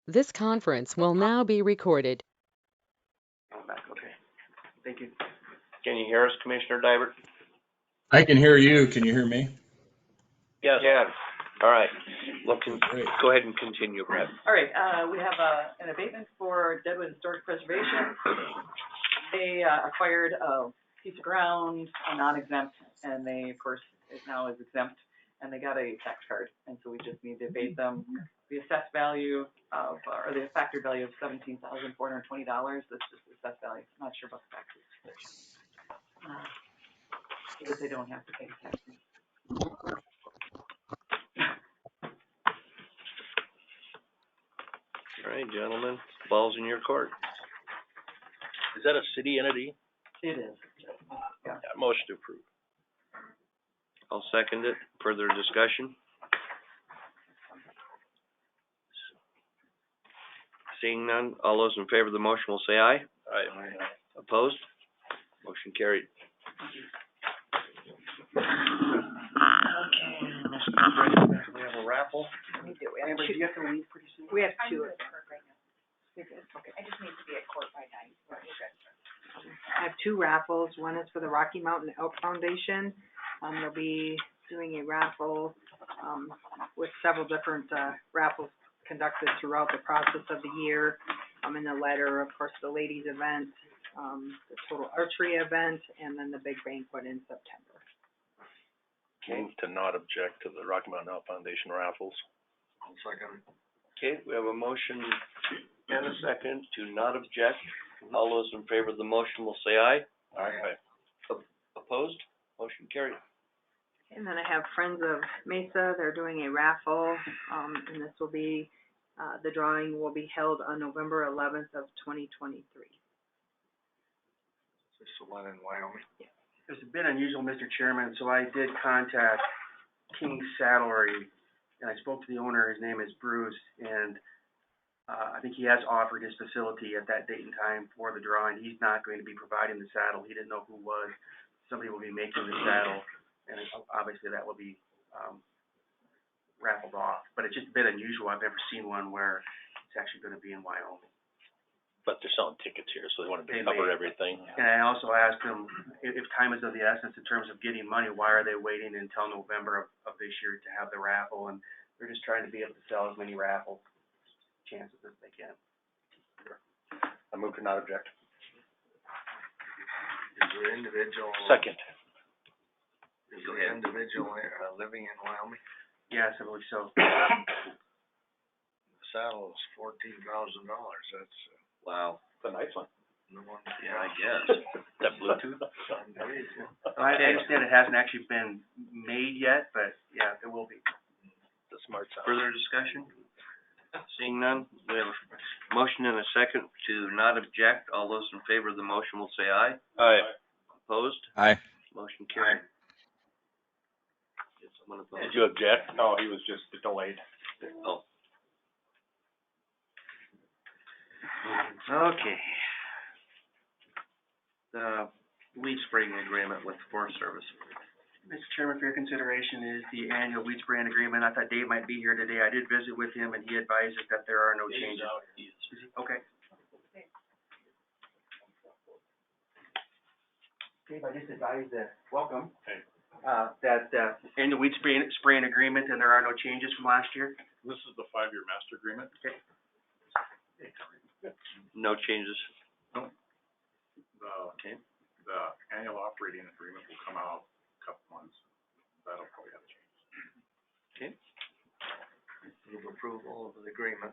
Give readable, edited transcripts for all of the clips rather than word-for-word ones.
This conference will now be recorded. I'm back, okay. Thank you. Can you hear us, Commissioner Dybert? I can hear you. Can you hear me? Yes. Yeah. All right. Great. Go ahead and continue, Brett. All right, we have an abatement for Deadwood Historic Preservation. They acquired a piece of ground, non-exempt, and they, of course, it now is exempt, and they got a tax card, and so we just need to abate them. The assessed value of, or the factored value of $17,420. That's just the assessed value. I'm not sure about the taxes. Because they don't have to pay taxes. All right, gentlemen, ball's in your court. Is that a city entity? It is. Yeah. Yeah, motion to approve. I'll second it. Further discussion? Seeing none, all those in favor of the motion will say aye. Aye. Opposed? Motion carried. Okay. We have a raffle. We do. Amber, do you have to leave pretty soon? We have two. Okay. I just need to be at court by 9, but we're good. I have two raffles. One is for the Rocky Mountain Elk Foundation. They'll be doing a raffle with several different raffles conducted throughout the process of the year. In the letter, of course, the ladies event, the total archery event, and then the big banquet in September. Move to not object to the Rocky Mountain Elk Foundation raffles. I'll second. Okay, we have a motion and a second to not object. All those in favor of the motion will say aye. Aye. Opposed? Motion carried. And then I have Friends of Mesa. They're doing a raffle, and this will be, the drawing will be held on November 11th of 2023. Is this the one in Wyoming? Yeah. It's a bit unusual, Mr. Chairman, so I did contact King Saddlery, and I spoke to the owner. His name is Bruce, and I think he has offered his facility at that date and time for the drawing. He's not going to be providing the saddle. He didn't know who was. Somebody will be making the saddle, and obviously that will be raffled off. But it's just a bit unusual. I've never seen one where it's actually going to be in Wyoming. But they're selling tickets here, so they wanted to They cover may. everything. And I also asked them if time is of the essence in terms of getting money, why are they waiting until November of this year to have the raffle? And they're just trying to be able to sell as many raffle chances as they can. I move to not object. Is the individual? Second. Is the individual living in Wyoming? Yes, I believe so. The saddle is $14,000. That's Wow. It's a nice one. no one. Yeah, I guess. That Bluetooth? I understand it hasn't actually been made yet, but yeah, it will be. The smart sound. Further discussion? Seeing none, we have a motion and a second to not object. All those in favor of the motion will say aye. Aye. Opposed? Aye. Motion carried. Did someone oppose? Did you object? No, he was just delayed. Oh. Okay. The weed spraying agreement with the Forest Service. Mr. Chairman, for your consideration is the annual weed spraying agreement. I thought Dave might be here today. I did visit with him, and he advised us that there are no changes. Okay. Dave, I just advised that, welcome, that annual weed spraying agreement, and there are no changes from last year. This is the 5-year master agreement. Okay. No changes. The annual operating agreement will come out in a couple months. That'll probably have to change. Okay. Move approval of the agreement.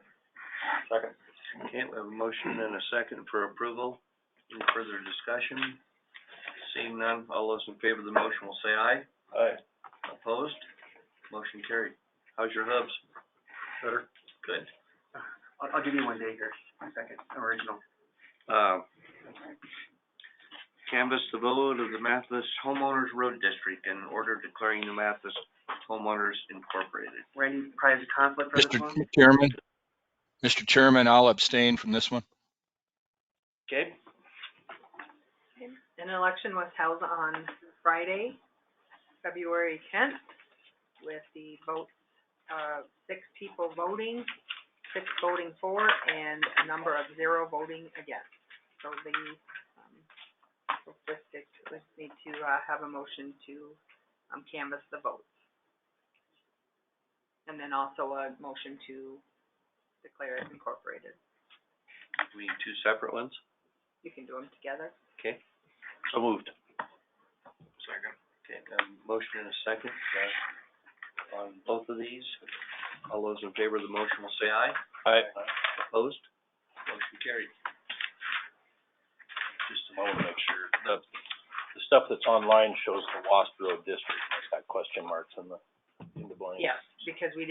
Second. Okay, we have a motion and a second for approval. Any further discussion? Seeing none, all those in favor of the motion will say aye. Aye. Opposed? Motion carried. How's your hubs? Better. Good. I'll give you one day here, a second, original. Canvass the vote of the Mathis Homeowners Road District in order declaring the Mathis Homeowners Incorporated. Randy, probably has a conflict for this one? Mr. Chairman, I'll abstain from this one. Okay? An election was held on Friday, February 10th, with the votes, 6 people voting. 6 voting for and a number of 0 voting against. So the, statistics, we need to, have a motion to, canvass the votes. And then also a motion to declare it incorporated. Do we need two separate ones? You can do them together. Okay. So moved. Second. Okay, motion and a second, on both of these. All those in favor of the motion will say aye. Aye. Opposed? Motion carried. Just a moment to make sure, the stuff that's online shows the Wasp Road district, it's got question marks in the blanks. Yes, because we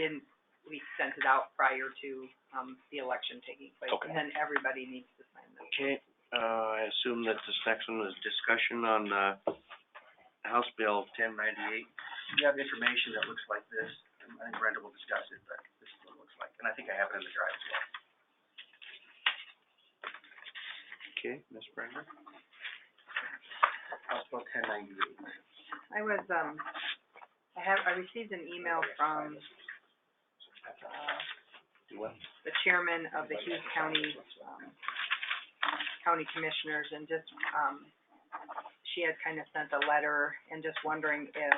sent it out prior to, the election taking place. Okay. And then everybody needs to sign this. Okay, I assume that this next one is discussion on, House Bill 1098. You have information that looks like this, and I think Brenda will discuss it, but this is what it looks like, and I think I have it in the drive as well. Okay, Ms. Brenda? House Bill 1098. I was, I received an email from, the chairman of the Hughes County, County Commissioners, and just, she had kind of sent a letter and just wondering if,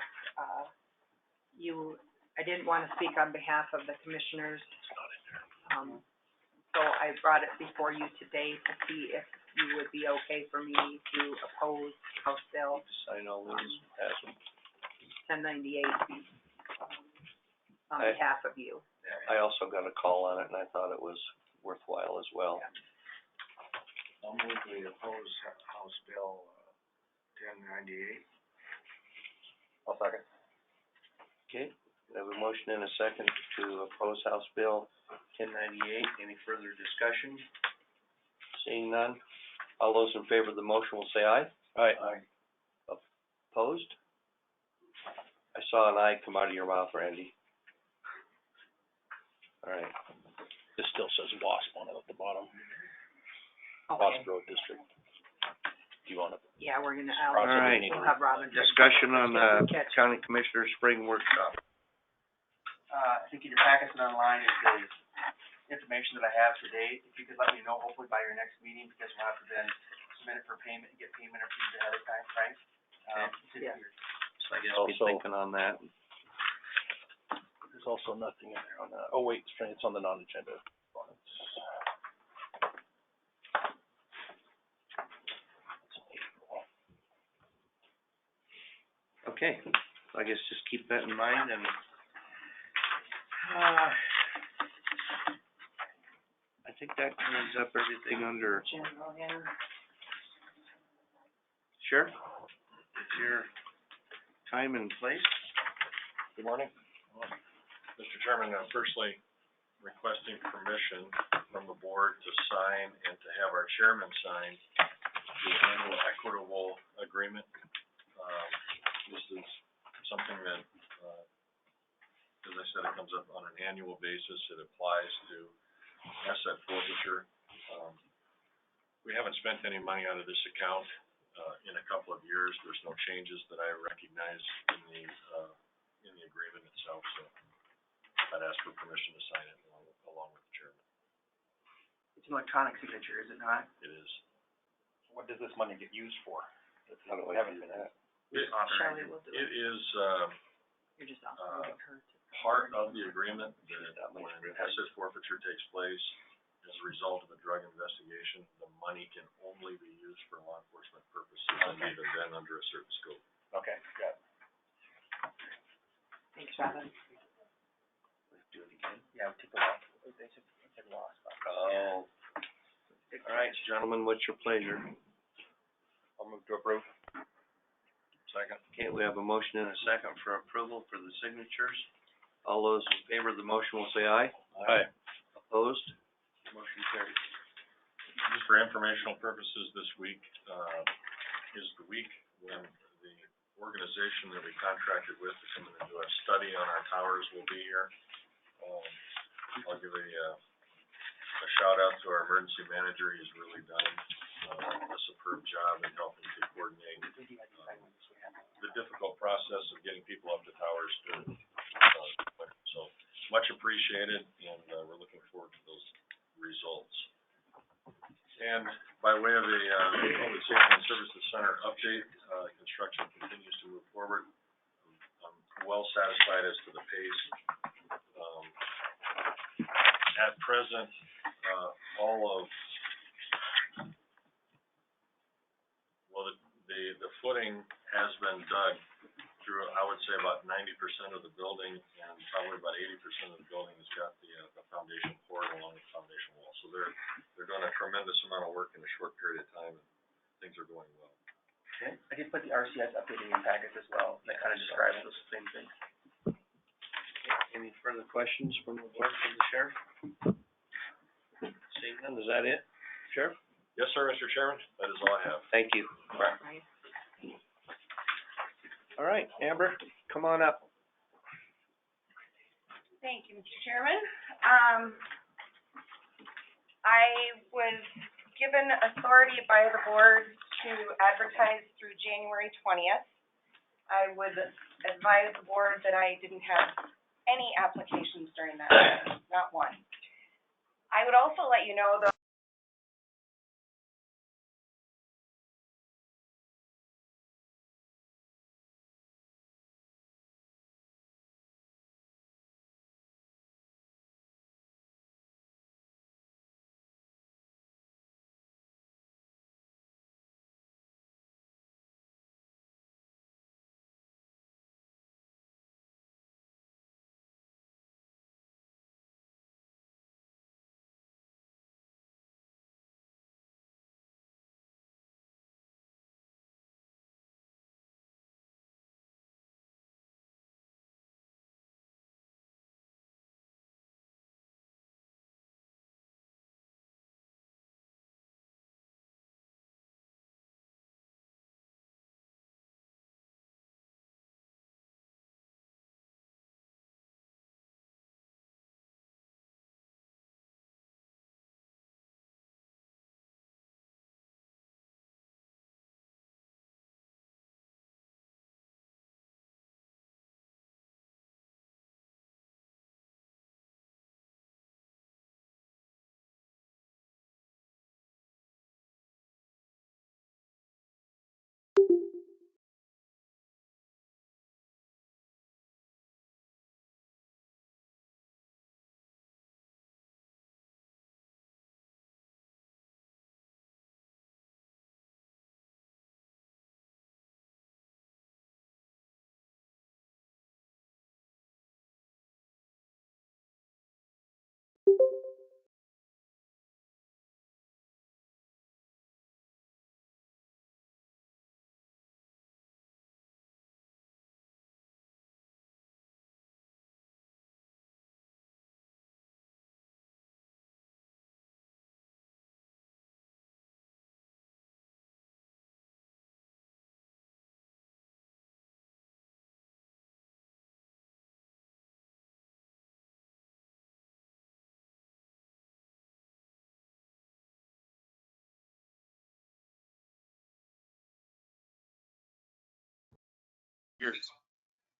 I didn't want to speak on behalf of the commissioners. So I brought it before you today to see if you would be okay for me to oppose House Bill Sign all these, pass them. 1098 on I- behalf of you. I also got a call on it, and I thought it was worthwhile as well. I'll move we oppose House Bill, 1098. I'll second. Okay, we have a motion and a second to oppose House Bill 1098. Any further discussion? Seeing none, all those in favor of the motion will say aye. Aye. Opposed? I saw an aye come out of your mouth, Randy. All right, This still says Wasp on it at the bottom. Okay. Wasp Road district. Do you want it? Yeah, we're gonna, All right. we'll have Robin. Discussion on Catch. County Commissioner Spring Workshop. I think in your packets and online is the information that I have to date. If you could let me know hopefully by your next meeting, because we'll have to then submit it for payment and get payment approved ahead of time, right? It's in Yeah. here. So I guess be Also- thinking on that. There's also nothing in there on that. Oh, wait, it's on the non-agenda. Okay, so I guess just keep that in mind and, I think that cleans up everything under, General, yeah. sure? It's your time and place. Good morning. Mr. Chairman, firstly, requesting permission from the board to sign and to have our chairman sign the annual equitable agreement. This is something that, as I said, it comes up on an annual basis. It applies to asset forfeiture. We haven't spent any money out of this account, in a couple of years. There's no changes that I recognize in the agreement itself, so I'd ask for permission to sign it along with the chairman. It's an electronic signature, is it not? It is. What does this money get used for? How do I do that? Shelley will do It it. is, You're just authorizing her to. part of the agreement that when asset forfeiture takes place as a result of a drug investigation, the money can only be used for law enforcement purposes and even then under a certain scope. Okay, got it. Thanks, Robin. Do it again. Yeah, we took the loss, they took the loss. Oh. All right, gentlemen, what's your pleasure? I'll move to approve. Second. Okay, we have a motion and a second for approval for the signatures. All those in favor of the motion will say aye. Aye. Opposed? Motion carried. Just for informational purposes, this week, is the week when the organization that we contracted with to come in and do a study on our towers will be here. I'll give a shout out to our emergency manager. He's really done a superb job in helping to coordinate the difficult process of getting people up to towers during, so much appreciated, and, we're looking forward to those results. And by way of a, Public Safety and Services Center update, construction continues to move forward. I'm well satisfied as to the pace. At present, all of, the footing has been dug through, I would say, about 90% of the building, and probably about 80% of the building has got the foundation poured along the foundation wall. So they're doing a tremendous amount of work in a short period of time, and things are going well. Okay, I did put the RCS update in your packets as well, that kind of describes those same things. Any further questions from the board for the sheriff? Seeing none, is that it, Sheriff? Yes, sir, Mr. Chairman, that is all I have. Thank you. Right. All right, Amber, come on up. Thank you, Mr. Chairman. I was given authority by the board to advertise through January 20th. I would advise the board that I didn't have any applications during that time, not one. I would also let you know, though,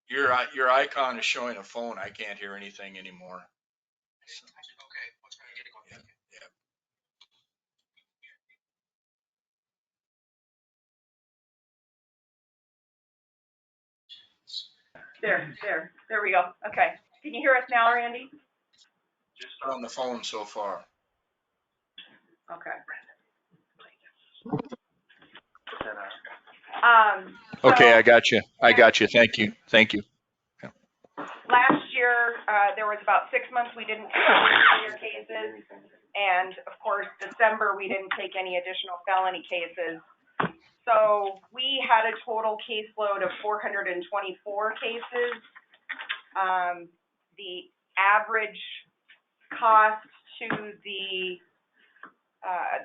Your icon is showing a phone. I can't hear anything anymore. So, yeah, yeah. there we go. Okay. Can you hear us now, Randy? Just on the phone so far. Okay. Okay, I So got you. I got you. Thank you. Thank you. last year, there was about 6 months we didn't take any cases. And of course, December, we didn't take any additional felony cases. So we had a total caseload of 424 cases. The average cost to the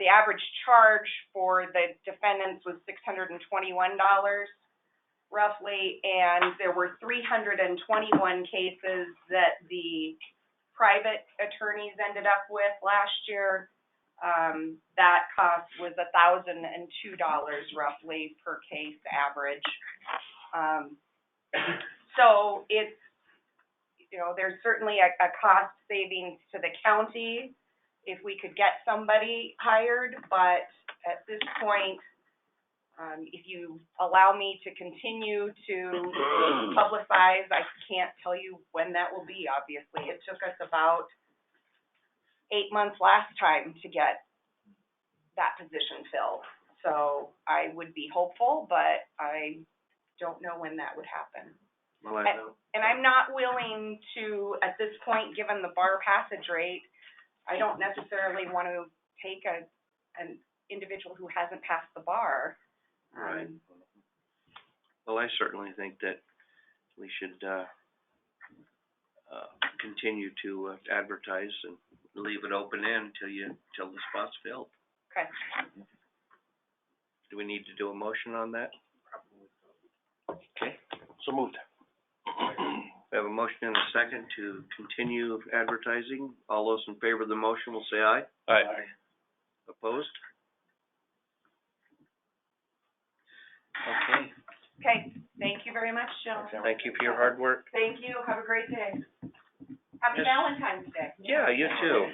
average charge for the defendants was $621 roughly, and there were 321 cases that the private attorneys ended up with last year. That cost was $1,002 roughly per case average. So it's you know, there's certainly a cost savings to the county if we could get somebody hired, but at this point, if you allow me to continue to publicize, I can't tell you when that will be, obviously. It took us about 8 months last time to get that position filled. So I would be hopeful, but I don't know when that would happen. Well, And I'm not willing to, at this point, given the bar passage rate, I don't necessarily want to take an individual who hasn't passed the bar. Right. Well, I certainly think that we should, continue to advertise and leave it open till the spot's filled. Okay. Do we need to do a motion on that? Okay, So moved. we have a motion and a second to continue advertising. All those in favor of the motion will say aye. Aye. Opposed? Okay, Okay, thank you very much, Jill. thank you for your hard work. Thank you, have a great day. Happy Yes. Valentine's Day. Yeah, you too.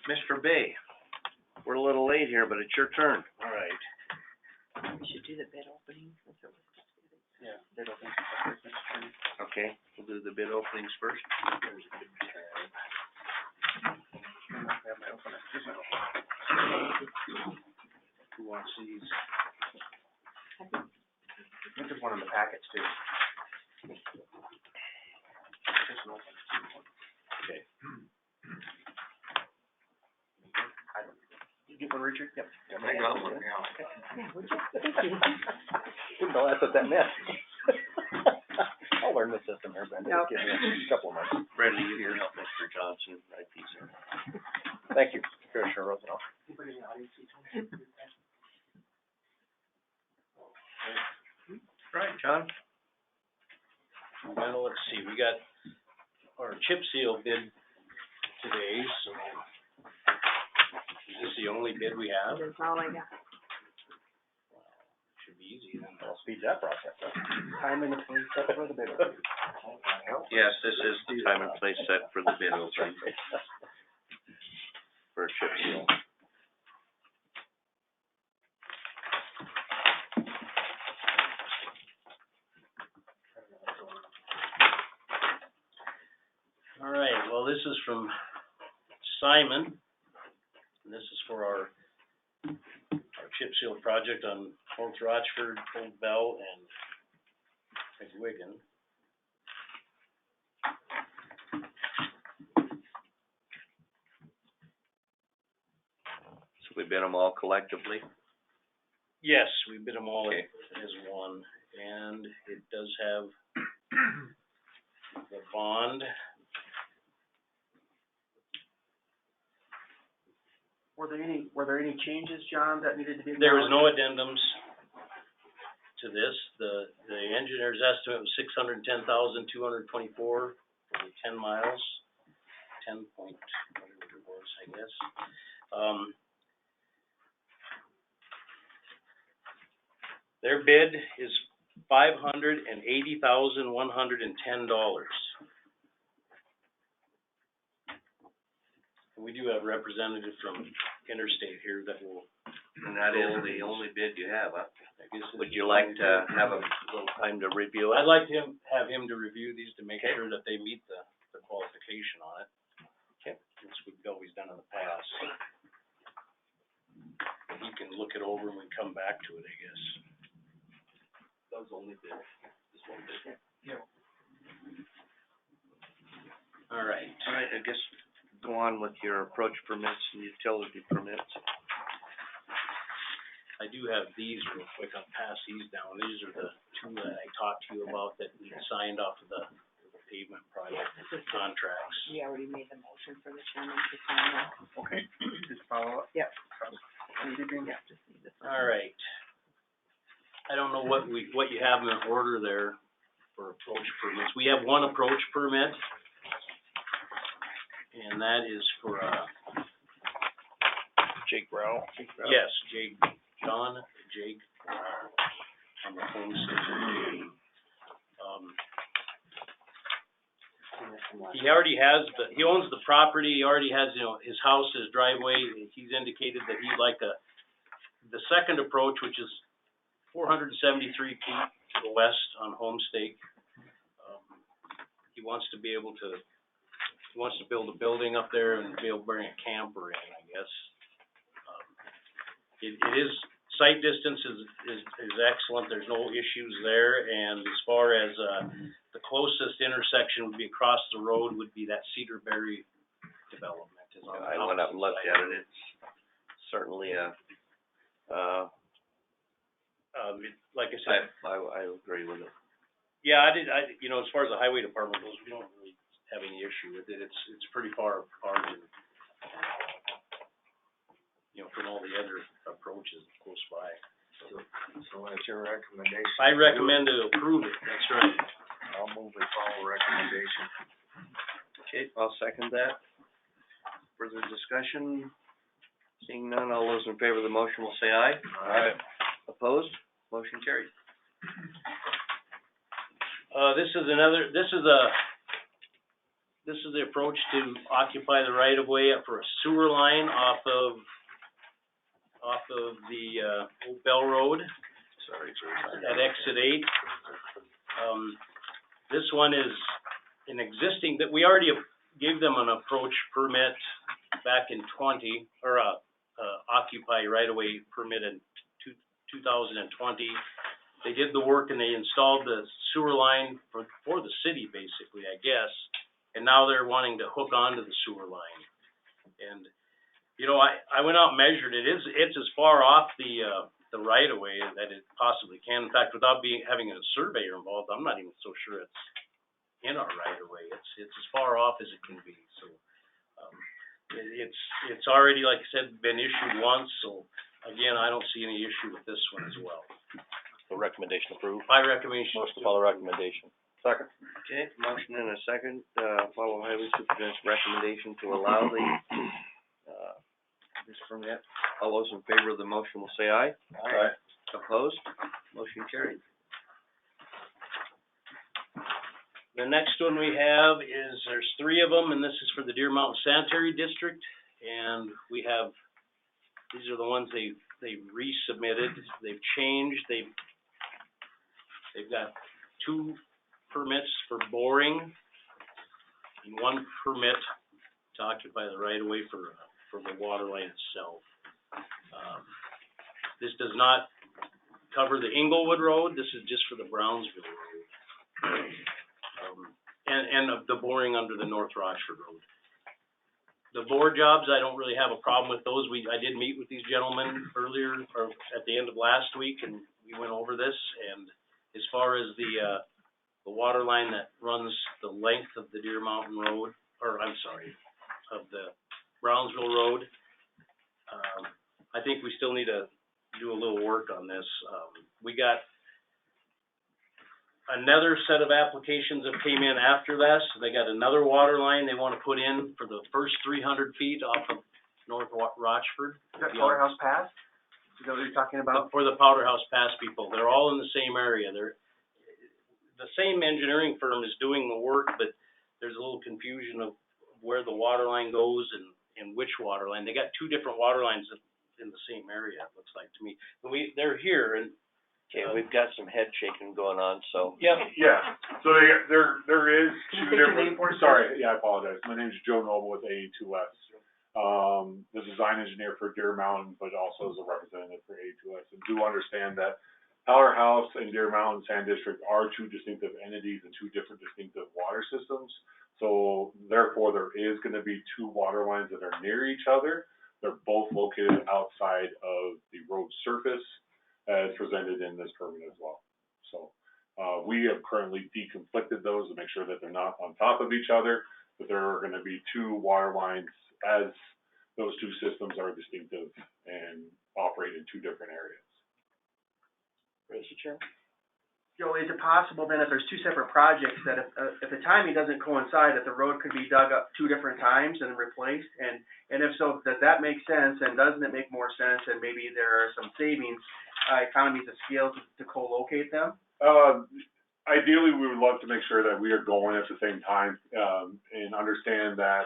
Mr. Bay, we're a little late here, but it's your turn. All right. We should do the bid opening since it was. Yeah, bid opening. Okay, we'll do the bid openings first. Who wants these? I think there's one in the packets too. Okay. You get one, Richard? Yep. I got one now. Yeah, would you? Thank you. Didn't know that's what that meant. I'll learn the system here, Brenda. Just give me a couple of months. Bradley, you can help Mr. Johnson write these in. Thank you, Commissioner Rosenau. Anybody in the audience see something? Right, John? Well, let's see, we got our chip seal bid today, so is this the only bid we have? That's all I got. Should be easy then. I'll speed that process up. Time and the place set for the bid opening. Yes, this is the time and place set for the bid opening for a chip seal. All right, well, this is from Simon, and this is for our chip seal project on North Rochford, Old Bell, and McWigan. So we bid them all collectively? Yes, we bid them all Okay. as one, and it does have the bond. Were there any changes, John, that needed to be? There was no addendums to this. The engineer's estimate was $610,224 for the 10 miles, 10 point, whatever it was, I guess. Their bid is $580,110. We do have a representative from Interstate here that will. And that is the only bid you have, huh? I guess Would you like to have a little time to review it? I'd like to have him to review these to make sure that they meet the qualification on it. Okay. Which we've always done in the past. He can look it over and we can come back to it, I guess. That was only bid, this one bid. Yeah. All right. All right, I guess go on with your approach permits and utility permits. I do have these real quick. I'll pass these down. These are the two that I talked to you about that we signed off of the pavement project contracts. We already made the motion for the chairman to sign that. Okay, just follow up? Yep. Yeah. Just need this. All right. I don't know what you have in order there for approach permits. We have one approach permit. And that is for, Jake Brown? yes, John Jake on the homestead. he already has he owns the property, he already has, you know, his house, his driveway. He's indicated that he'd like the second approach, which is 473 feet to the west on Homestake. He wants to be able to, he wants to build a building up there and be able to bring a camper in, I guess. It is, site distance is excellent, there's no issues there, and as far as, the closest intersection would be across the road would be that Cedarberry development. Is on the I went up and looked opposite at it, it's certainly like I said, I agree with it. yeah, you know, as far as the highway department goes, we don't really have any issue with it. It's pretty far apart and, you know, from all the other approaches close by. So what's your recommendation? I recommend to approve it, that's right. I'll move and follow recommendation. Okay, I'll second that. Further discussion? Seeing none, all those in favor of the motion will say aye. Aye. Opposed? Motion carried. This is the approach to occupy the right of way for a sewer line off of the Old Bell Road. Sorry, George. At exit 8. This one is an existing, that we already gave them an approach permit back in occupy right of way permit in 2020. They did the work and they installed the sewer line for the city, basically, I guess. And now they're wanting to hook onto the sewer line. And, you know, I went out and measured it. It's as far off the right of way that it possibly can. In fact, without having a surveyor involved, I'm not even so sure it's in our right of way. It's as far off as it can be. So, it's already, like I said, been issued once. So again, I don't see any issue with this one as well. The recommendation approved. My recommendation is to Follow recommendation. Second. Okay, motion and a second, follow highway superintendent's recommendation to allow the, this permit. All those in favor of the motion will say aye. Aye. Opposed? Motion carried. The next one we have is, there's 3 of them, and this is for the Deer Mountain Sanitary District. And we have, these are the ones they've resubmitted. They've changed. They've got 2 permits for boring and 1 permit to occupy the right of way for the water line itself. This does not cover the Inglewood Road. This is just for the Brownsville Road. And the boring under the North Rochford Road. The bore jobs, I don't really have a problem with those. I did meet with these gentlemen earlier, or at the end of last week, and we went over this. And as far as the water line that runs the length of the Deer Mountain Road, of the Brownsville Road, I think we still need to do a little work on this. We got another set of applications that came in after this. They got another water line they want to put in for the first 300 feet off of North Rochford. Is that Powerhouse Pass? Is that what you're talking about? For the Powder House Pass people. They're all in the same area. The same engineering firm is doing the work, but there's a little confusion of where the water line goes and which water line. They got 2 different water lines in the same area, it looks like to me. But they're here, and Okay, we've got some head shaking going on, so. yeah. Yeah, so there is Can you 2 state your different, name for us, sorry, yeah, I apologize. My name is Joe Noble with AE2S. The design engineer for Deer Mountain, but also as a representative for AE2S. And do understand that Powerhouse and Deer Mountain Sand District are 2 distinctive entities and 2 different distinctive water systems. So therefore, there is gonna be 2 water lines that are near each other. They're both located outside of the road surface, as presented in this permit as well. So, we have currently deconflicted those to make sure that they're not on top of each other, but there are gonna be 2 water lines as those 2 systems are distinctive and operate in 2 different areas. Mr. Chair? Joe, is it possible then if there's 2 separate projects that if the timing doesn't coincide, that the road could be dug up 2 different times and replaced? And if so, does that make sense, and doesn't it make more sense, and maybe there are some savings, economies of scale to co-locate them? ideally, we would love to make sure that we are going at the same time, and understand that,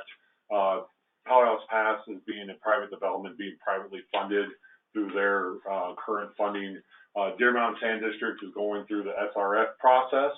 Powerhouse Pass is being a private development, being privately funded through their, current funding. Deer Mountain Sand District is going through the SRF process,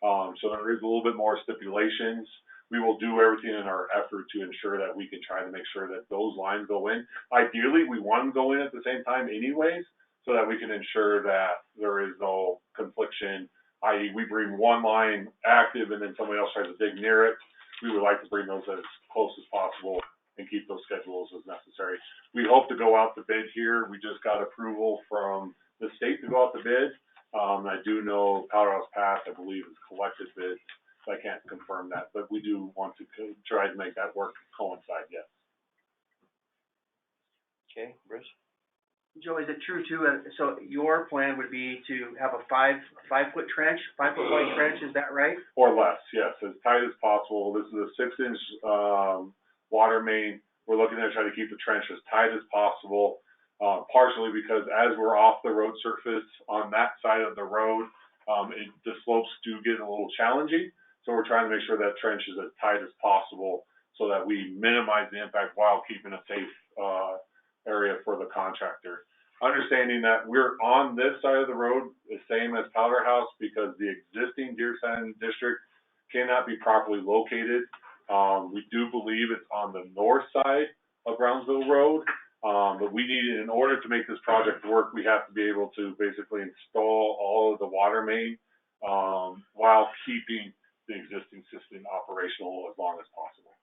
so there is a little bit more stipulations. We will do everything in our effort to ensure that we can try to make sure that those lines go in. Ideally, we want them to go in at the same time anyways, so that we can ensure that there is no confliction, i.e. we bring one line active and then somebody else tries to dig near it. We would like to bring those as close as possible and keep those schedules as necessary. We hope to go out to bid here. We just got approval from the state to go out to bid. I do know Powerhouse Pass, I believe, has collected bids, so I can't confirm that, but we do want to try to make that work coincide, yes. Okay, Bruce? Joe, is it true too, so your plan would be to have a 5-foot trench, 5-foot wide trench, is that right? Or less, yes, as tight as possible. This is a 6-inch, water main. We're looking to try to keep the trench as tight as possible, partially because as we're off the road surface on that side of the road, the slopes do get a little challenging. So we're trying to make sure that trench is as tight as possible so that we minimize the impact while keeping a safe, area for the contractor. Understanding that we're on this side of the road, the same as Powder House, because the existing Deer Sand District cannot be properly located. We do believe it's on the north side of Brownsville Road, but we need, in order to make this project work, we have to be able to basically install all of the water main, while keeping the existing system operational as long as possible.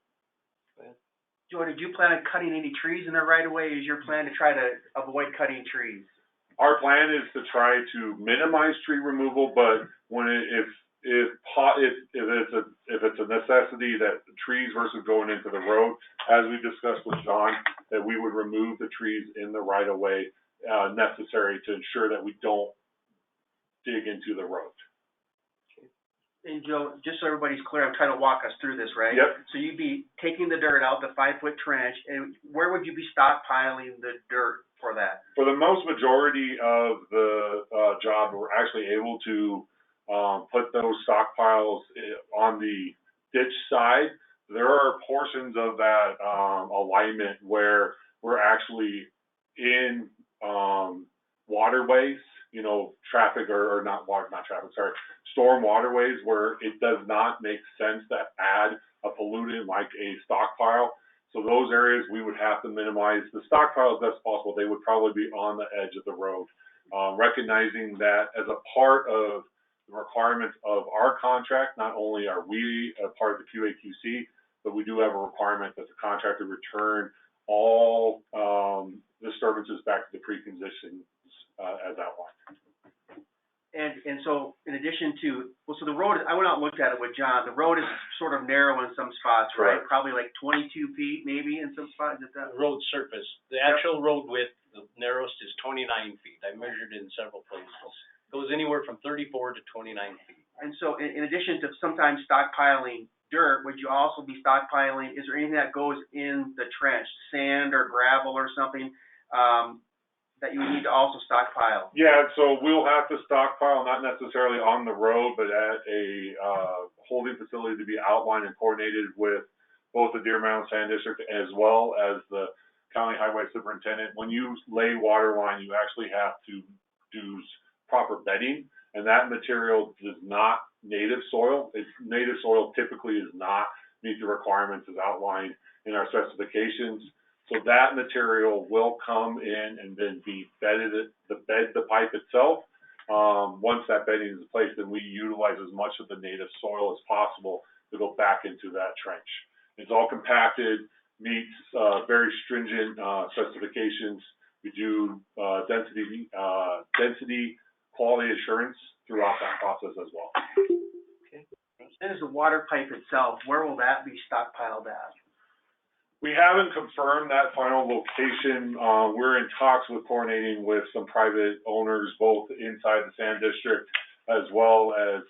Joe, did you plan on cutting any trees in the right of way? Is your plan to try to avoid cutting trees? Our plan is to try to minimize tree removal, but when if it's a necessity that trees versus going into the road, as we discussed with John, that we would remove the trees in the right of way necessary to ensure that we don't dig into the road. And Joe, just so everybody's clear, I'm trying to walk us through this, right? Yep. So you'd be taking the dirt out, the 5-foot trench, and where would you be stockpiling the dirt for that? For the most majority of the job, we're actually able to put those stockpiles on the ditch side. There are portions of that alignment where we're actually in waterways, you know, traffic or not traffic, sorry, storm waterways where it does not make sense to add a pollutant like a stockpile. So those areas we would have to minimize the stockpile as best possible. They would probably be on the edge of the road. Recognizing that as a part of the requirements of our contract, not only are we a part of the QAQC, but we do have a requirement that the contractor return all disturbances back to the preconditions as outlined. And so in addition to, well, so the road, I went out and looked at it with John. The road is sort of narrow in some spots, right? Correct. Probably like 22 feet maybe in some spots. Is that? Road surface, the actual road width, the narrowest is 29 feet. I measured in several places. Goes anywhere from 34 to 29 feet. And so in addition to sometimes stockpiling dirt, would you also be stockpiling, is there anything that goes in the trench, sand or gravel or something, that you would need to also stockpile? Yeah, so we'll have to stockpile, not necessarily on the road, but at a holding facility to be outlined and coordinated with both the Deer Mountain Sand District as well as the county highway superintendent. When you lay water line, you actually have to do proper bedding, and that material is not native soil. Native soil typically does not meet the requirements as outlined in our specifications. So that material will come in and then be bedded, the pipe itself. Once that bedding is in place, then we utilize as much of the native soil as possible to go back into that trench. It's all compacted, meets very stringent specifications. We do density quality assurance throughout that process as well. Okay. And as the water pipe itself, where will that be stockpiled at? We haven't confirmed that final location. We're in talks with coordinating with some private owners, both inside the Sand District, as well as,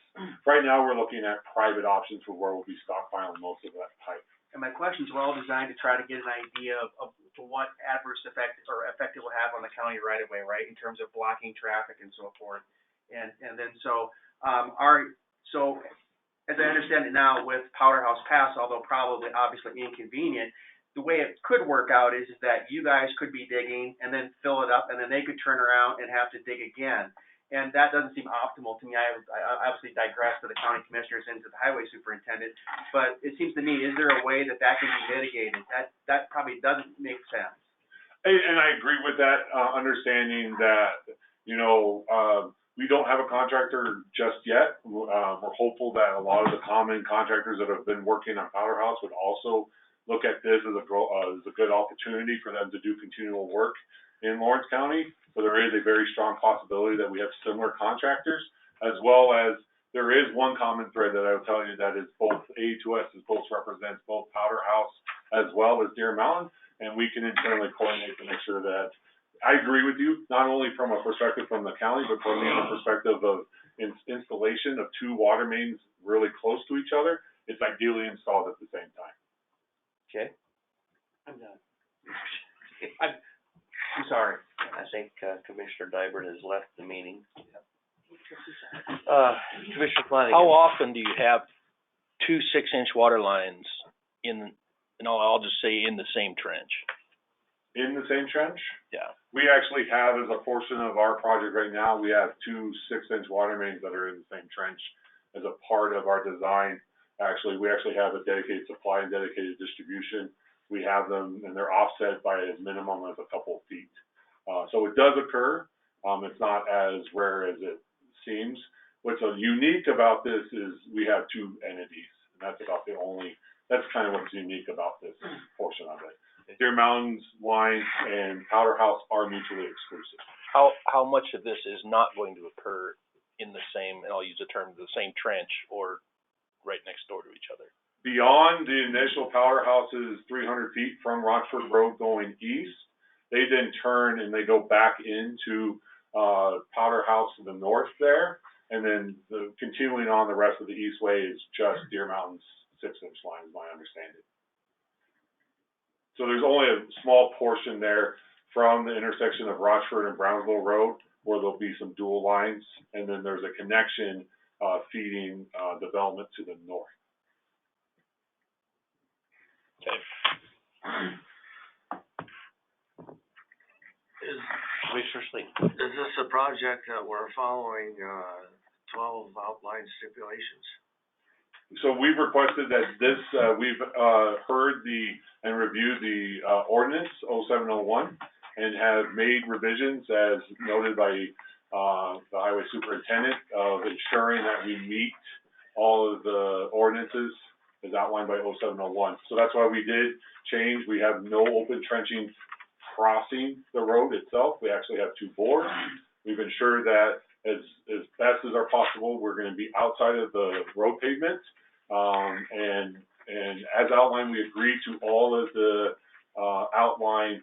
right now we're looking at private options for where we'll be stockpiling most of that pipe. And my questions were all designed to try to get an idea of what adverse effect it will have on the county right of way, right, in terms of blocking traffic and so forth. And then so, So, as I understand it now, with Powderhouse Pass, although probably obviously inconvenient, the way it could work out is that you guys could be digging and then fill it up, and then they could turn around and have to dig again. And that doesn't seem optimal to me. I obviously digress to the county commissioners and to the highway superintendent, but it seems to me, is there a way that that can be mitigated? That probably doesn't make sense. And I agree with that, understanding that, we don't have a contractor just yet. We're hopeful that a lot of the common contractors that have been working on Powderhouse would also look at this as a good opportunity for them to do continual work in Lawrence County. So there is a very strong possibility that we have similar contractors, as well as there is one common thread that I will tell you that is both A2S represents both Powderhouse as well as Deer Mountain, and we can internally coordinate to make sure that, I agree with you, not only from a perspective from the county, but from the perspective of installation of two water mains really close to each other. It's ideally installed at the same time. Okay, I'm done. I'm sorry. I think Commissioner Dybert has left the meeting. Commissioner Flanagan. How often do you have two 6-inch water lines I'll just say in the same trench? In the same trench? Yeah. We actually have, as a portion of our project right now, we have two 6-inch water mains that are in the same trench as a part of our design. We actually have a dedicated supply and dedicated distribution. We have them, and they're offset by as minimum as a couple of feet. So it does occur. It's not as rare as it seems. What's unique about this is we have two entities, and that's kind of what's unique about this portion of it. Deer Mountain's line and Powderhouse are mutually exclusive. How much of this is not going to occur in the same, and I'll use the term, the same trench or right next door to each other? Beyond the initial Powderhouse's 300 feet from Rochford Road going east, they then turn and they go back into Powderhouse to the north there, and then continuing on the rest of the east way is just Deer Mountain's 6-inch line, is my understanding. So there's only a small portion there from the intersection of Rochford and Brownsville Road where there'll be some dual lines, and then there's a connection feeding development to the north. Okay. Commissioner Sleep. Is this a project that we're following 12 outline stipulations? So we've requested that this, we've heard and reviewed the ordinance 0701 and have made revisions as noted by the highway superintendent of ensuring that we meet all of the ordinances as outlined by 0701. So that's why we did change. We have no open trenching crossing the road itself. We actually have two boards. We've ensured that as best as are possible, we're going to be outside of the road pavement. And as outlined, we agreed to all of the outline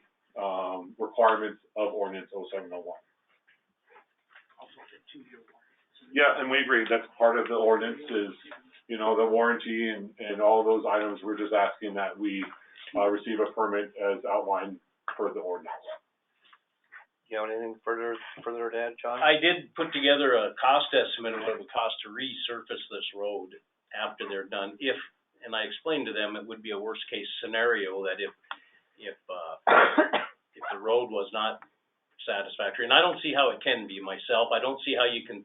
requirements of ordinance 0701. Yeah, and we agree. That's part of the ordinance is, the warranty and all those items. We're just asking that we receive a permit as outlined per the ordinance. You have anything further to add, John? I did put together a cost estimate of what it would cost to resurface this road after they're done. And I explained to them it would be a worst case scenario that if the road was not satisfactory, and I don't see how it can be myself. I don't see how you can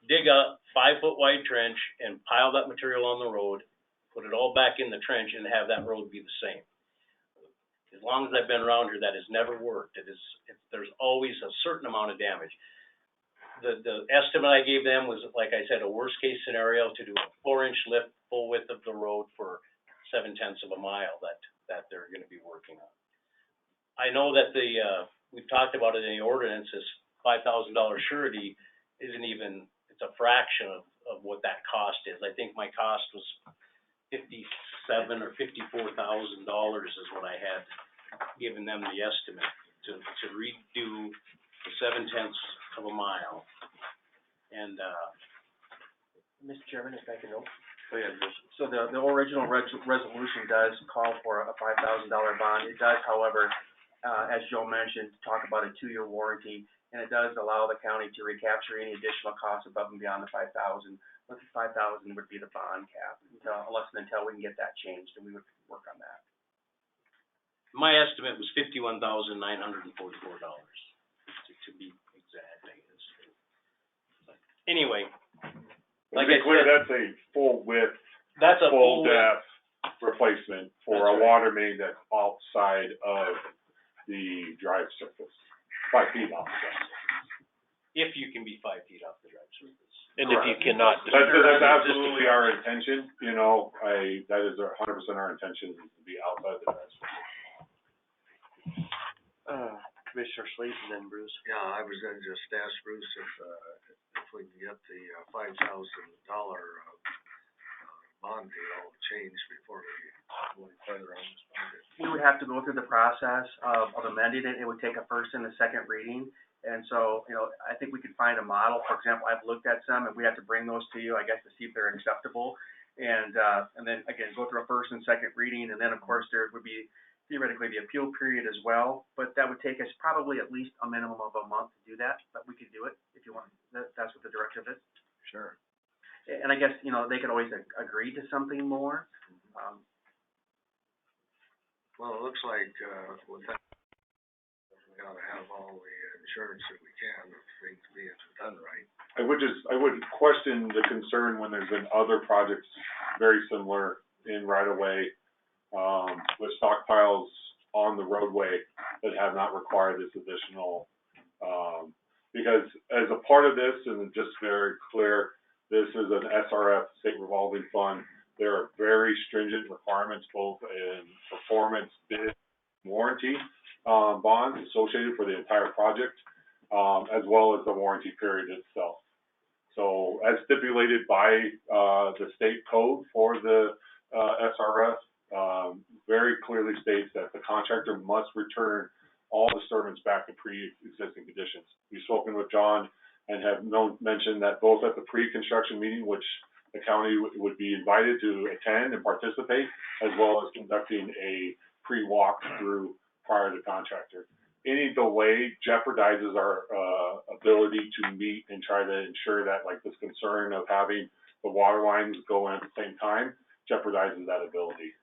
dig a 5-foot wide trench and pile that material on the road, put it all back in the trench and have that road be the same. As long as I've been around here, that has never worked. There's always a certain amount of damage. The estimate I gave them was, like I said, a worst case scenario to do a 4-inch lift full width of the road for 0.7 of a mile that they're going to be working on. I know that we've talked about it in the ordinance, this $5,000 surety isn't even, it's a fraction of what that cost is. I think my cost was $57,000 or $54,000 is what I had given them the estimate to redo the 0.7 of a mile. And Mr. Chairman, if I can note. So the original resolution does call for a $5,000 bond. It does, however, as Joe mentioned, talk about a 2-year warranty, and it does allow the county to recapture any additional costs above and beyond the $5,000. But the $5,000 would be the bond cap, unless and until we can get that changed, and we would work on that. My estimate was $51,944, to be exact, I guess. But anyway, like I said, that's a full width, that's a full full width. depth replacement for That's a right. water main that's outside of the drive surface, 5 feet off the drive surface. If you can be 5 feet off the drive surface. And if you cannot, That's absolutely our intention, you know, that is 100% our intention, is to be outside the drive surface. Commissioner Slate and then Bruce. Yeah, I was gonna just ask Bruce if we can get the $5,000 bond deal changed before we go any further on this project. We would have to go through the process of amending it. It would take a first and a second reading. And so, you know, I think we could find a model. For example, I've looked at some, and we have to bring those to you, I guess, to see if they're acceptable. And then again, go through a first and second reading. And then, of course, there would be theoretically the appeal period as well. But that would take us probably at least a minimum of a month to do that. But we could do it if you want. That's what the directive is. Sure. And I guess, you know, they could always agree to something more. Well, it looks like, with that, we ought to have all the insurance that we can if things being done right. I would question the concern when there's been other projects very similar in right of way, with stockpiles on the roadway that have not required this additional, because as a part of this, and just very clear, this is an SRF, state revolving fund. There are very stringent requirements, both in performance, bid, warranty, bonds associated for the entire project, as well as the warranty period itself. So as stipulated by the state code for the SRF, very clearly states that the contractor must return all disturbance back to pre-existing conditions. We've spoken with John and have mentioned that both at the pre-construction meeting, which the county would be invited to attend and participate, as well as conducting a pre-walk through prior to contractor. Any delay jeopardizes our ability to meet and try to ensure that, like, this concern of having the water lines go in at the same time jeopardizes that ability.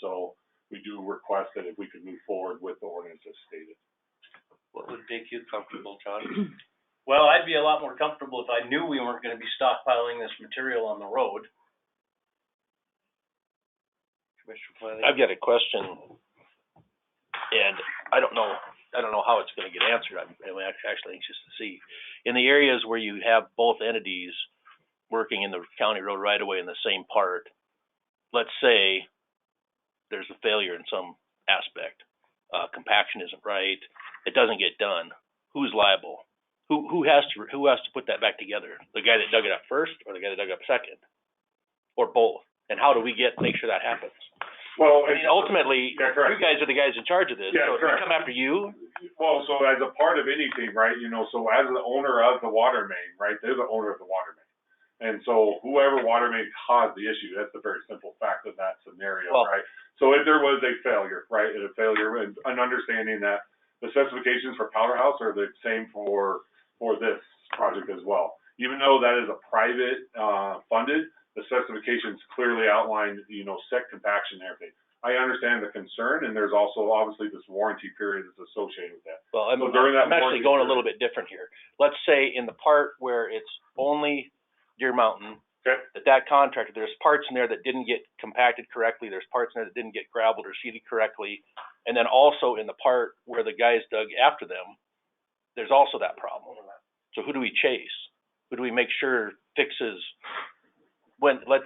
So we do request that if we could move forward with the ordinance as stated. What would make you comfortable, John? Well, I'd be a lot more comfortable if I knew we weren't gonna be stockpiling this material on the road. Commissioner Planning? I've got a question, and I don't know how it's gonna get answered. I'm actually anxious to see. In the areas where you have both entities working in the county road right away in the same part, let's say there's a failure in some aspect, compaction isn't right, it doesn't get done, who's liable? Who has to put that back together? The guy that dug it up first, or the guy that dug it up second, or both? And how do we make sure that happens? Well, I mean, ultimately, yeah, correct. you guys are the guys in charge of this. Yeah, so if we correct. come after you, Well, so as a part of anything, right, you know, so as the owner of the water main, right, they're the owner of the water main. And so whoever water main caused the issue, that's the very simple fact of that scenario, Well, right? So if there was a failure, right, and an understanding that the specifications for Powderhouse are the same for this project as well. Even though that is a private, funded, the specifications clearly outline, you know, set compaction and everything. I understand the concern, and there's also obviously this warranty period that's associated with that. well, I'm So during that actually warranty going a period- little bit different here. Let's say in the part where it's only Deer Mountain, Okay. that contractor, there's parts in there that didn't get compacted correctly, there's parts in there that didn't get gravelled or seeded correctly, and then also in the part where the guys dug after them, there's also that problem. So who do we chase? Who do we make sure fixes when, let's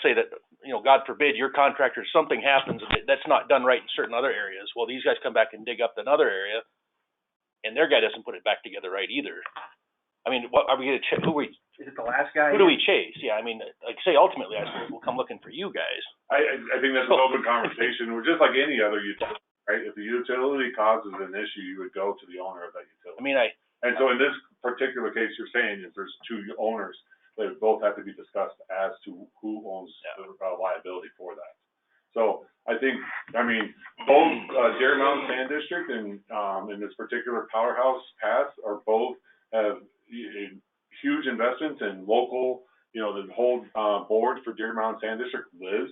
say that, you know, God forbid, your contractor, something happens that's not done right in certain other areas. Well, these guys come back and dig up another area, and their guy doesn't put it back together right either. I mean, what are we gonna Is it the last guy? who do we chase? Yeah, I mean, like say ultimately, I suppose we'll come looking for you guys. I think that's an open conversation, we're just like any other utility, right? If the utility causes an issue, you would go to the owner of that utility. I mean, And so in this particular case, you're saying is there's two owners, that both have to be discussed as to who owns the liability for that. So I think, I mean, both, Deer Mountain Sand District and, in this particular Powerhouse Pass are both have huge investments in local, you know, the whole, board for Deer Mountain Sand District lives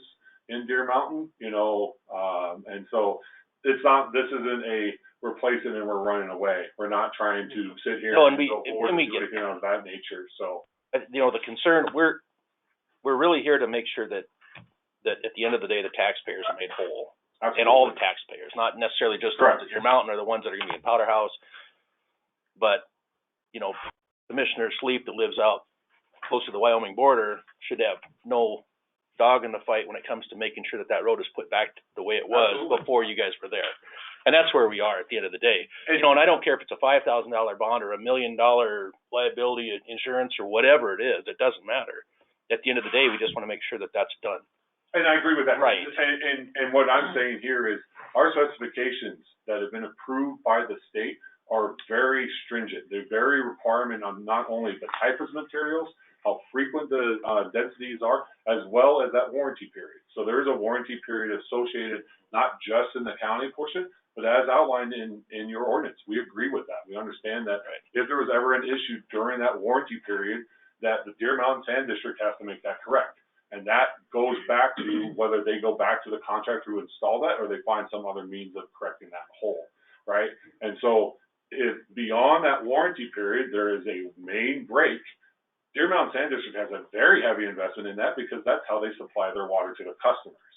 in Deer Mountain, you know, and so it's not, this isn't a replace it and we're running away. We're not trying to sit here No, and and go forward we and do get anything of that nature, so. you know, the concern, we're really here to make sure that at the end of the day, the taxpayers are made whole. Absolutely. And all the taxpayers, not necessarily just the ones at your mountain or the ones that are gonna be in Powder House. But, you know, Commissioner Sleep that lives out close to the Wyoming border should have no dog in the fight when it comes to making sure that road is put back the way it was Absolutely. before you guys were there. And that's where we are at the end of the day. You know, and I don't care if it's a $5,000 bond or $1 million liability insurance or whatever it is, it doesn't matter. At the end of the day, we just wanna make sure that that's done. And I agree with that. Right. And what I'm saying here is our specifications that have been approved by the state are very stringent. They're very requirement on not only the type of materials, how frequent the densities are, as well as that warranty period. So there is a warranty period associated not just in the county portion, but as outlined in your ordinance. We agree with that. We understand that if there was ever an issue during that warranty period, that the Deer Mountain Sand District has to make that correct. And that goes back to whether they go back to the contractor who installed that or they find some other means of correcting that hole, right? And so if beyond that warranty period, there is a main break, Deer Mountain Sand District has a very heavy investment in that because that's how they supply their water to their customers.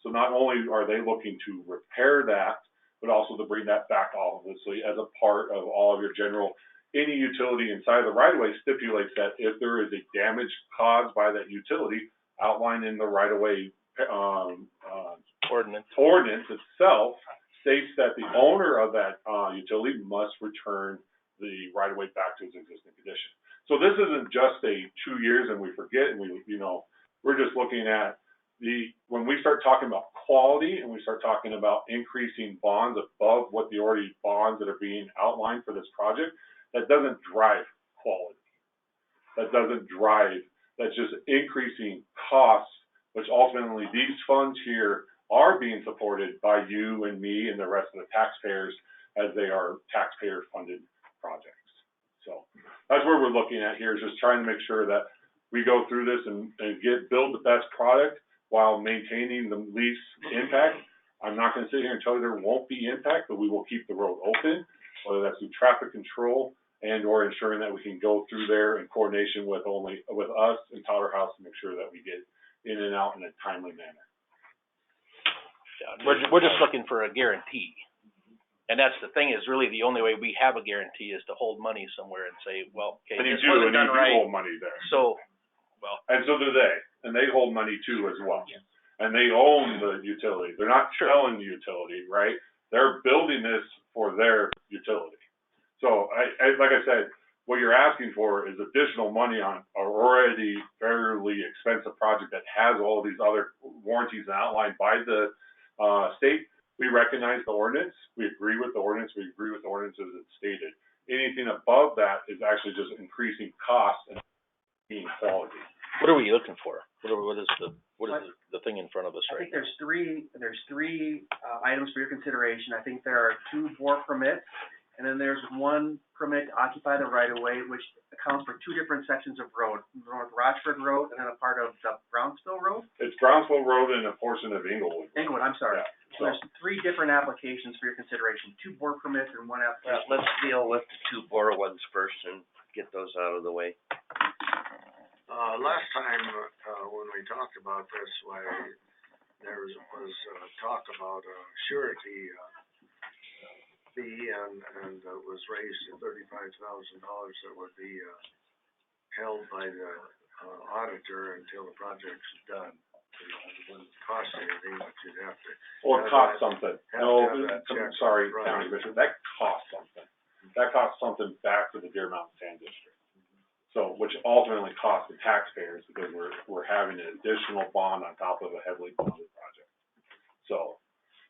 So not only are they looking to repair that, but also to bring that back, obviously, as a part of all of your general, any utility inside the right-of-way stipulates that if there is a damage caused by that utility outlined in the right-of-way ordinance itself, states that the owner of that utility must return the right-of-way back to its existing condition. So this isn't just a 2 years and we forget and we're just looking at when we start talking about quality and we start talking about increasing bonds above what the already bonds that are being outlined for this project, that doesn't drive quality. That's just increasing costs, which ultimately these funds here are being supported by you and me and the rest of the taxpayers as they are taxpayer-funded projects. So that's where we're looking at here, is just trying to make sure that we go through this and build the best product while maintaining the least impact. I'm not going to sit here and tell you there won't be impact, but we will keep the road open, whether that's through traffic control and or ensuring that we can go through there in coordination with us and Powder House to make sure that we get in and out in a timely manner. Yeah, we're just looking for a guarantee. And that's the thing, is really the only way we have a guarantee is to hold money somewhere and say, well, okay, this wasn't done right. And you hold money there. So, well. And so do they, and they hold money too as well. Yeah. And they own the utility. They're not selling the utility, right? They're building this for their utility. So like I said, what you're asking for is additional money on an already fairly expensive project that has all these other warranties outlined by the state. We recognize the ordinance. We agree with the ordinance. We agree with the ordinance as it's stated. Anything above that is actually just increasing cost and being quality. What are we looking for? What is the thing in front of us right now? I think there's three items for your consideration. I think there are 2 bore permits, and then there's 1 permit to occupy the right-of-way, which accounts for 2 different sections of road, North Rochford Road and then a part of the Brownsville Road. It's Brownsville Road and a portion of Inglewood. I'm sorry. Yeah. So there's 3 different applications for your consideration, 2 bore permits and 1 application. Let's deal with the 2 bore ones first and get those out of the way. Last time, when we talked about this, there was talk about a surety fee, and it was raised to $35,000 that would be held by the auditor until the project's done. It wouldn't cost anything, but you'd have to. Well, it costs something. No, check. sorry, Right. County Commissioner, that costs something. That costs something back to the Deer Mountain Sand District. So, which ultimately costs the taxpayers because we're having an additional bond on top of a heavily bonded project. So,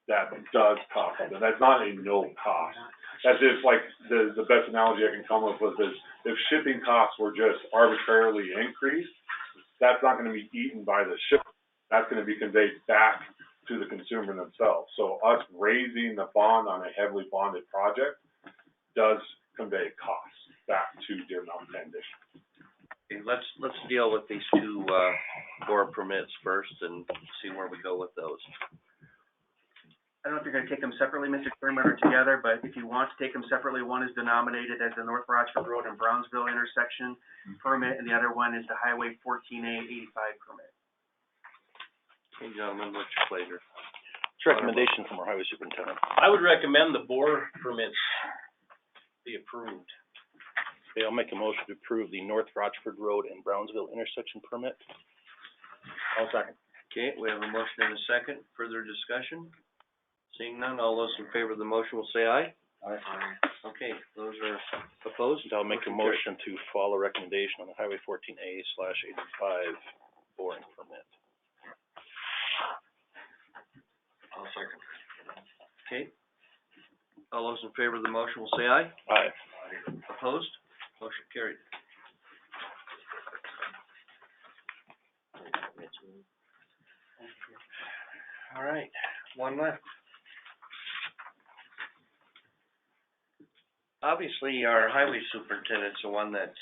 that does cost something. That's not a no cost. That's just like the best analogy I can come up with is if shipping costs were just arbitrarily increased, that's not going to be eaten by the shipper. That's going to be conveyed back to the consumer themselves. So us raising the bond on a heavily bonded project does convey costs back to Deer Mountain Sand District. Okay, let's deal with these two, bore permits first and see where we go with those. I don't know if you're gonna take them separately, Mr. Chairman, or together, but if you want to take them separately, one is denominated as the North Rochford Road and Brownsville intersection permit, and the other one is the Highway 14A 85 permit. Okay, gentlemen, what's your pleasure? It's a recommendation from our highway superintendent. I would recommend the bore permits be approved. Okay, I'll make a motion to approve the North Rochford Road and Brownsville intersection permit. I'll second. Okay, we have a motion and a second. Further discussion? Seeing none, all those in favor of the motion will say aye. Aye. Okay, those are opposed. And I'll make a motion to follow recommendation on the Highway 14A/85 boring permit. I'll second. Okay. All those in favor of the motion will say aye. Aye. Opposed? Motion carried. All right, one left. Obviously, our highway superintendent's the one that's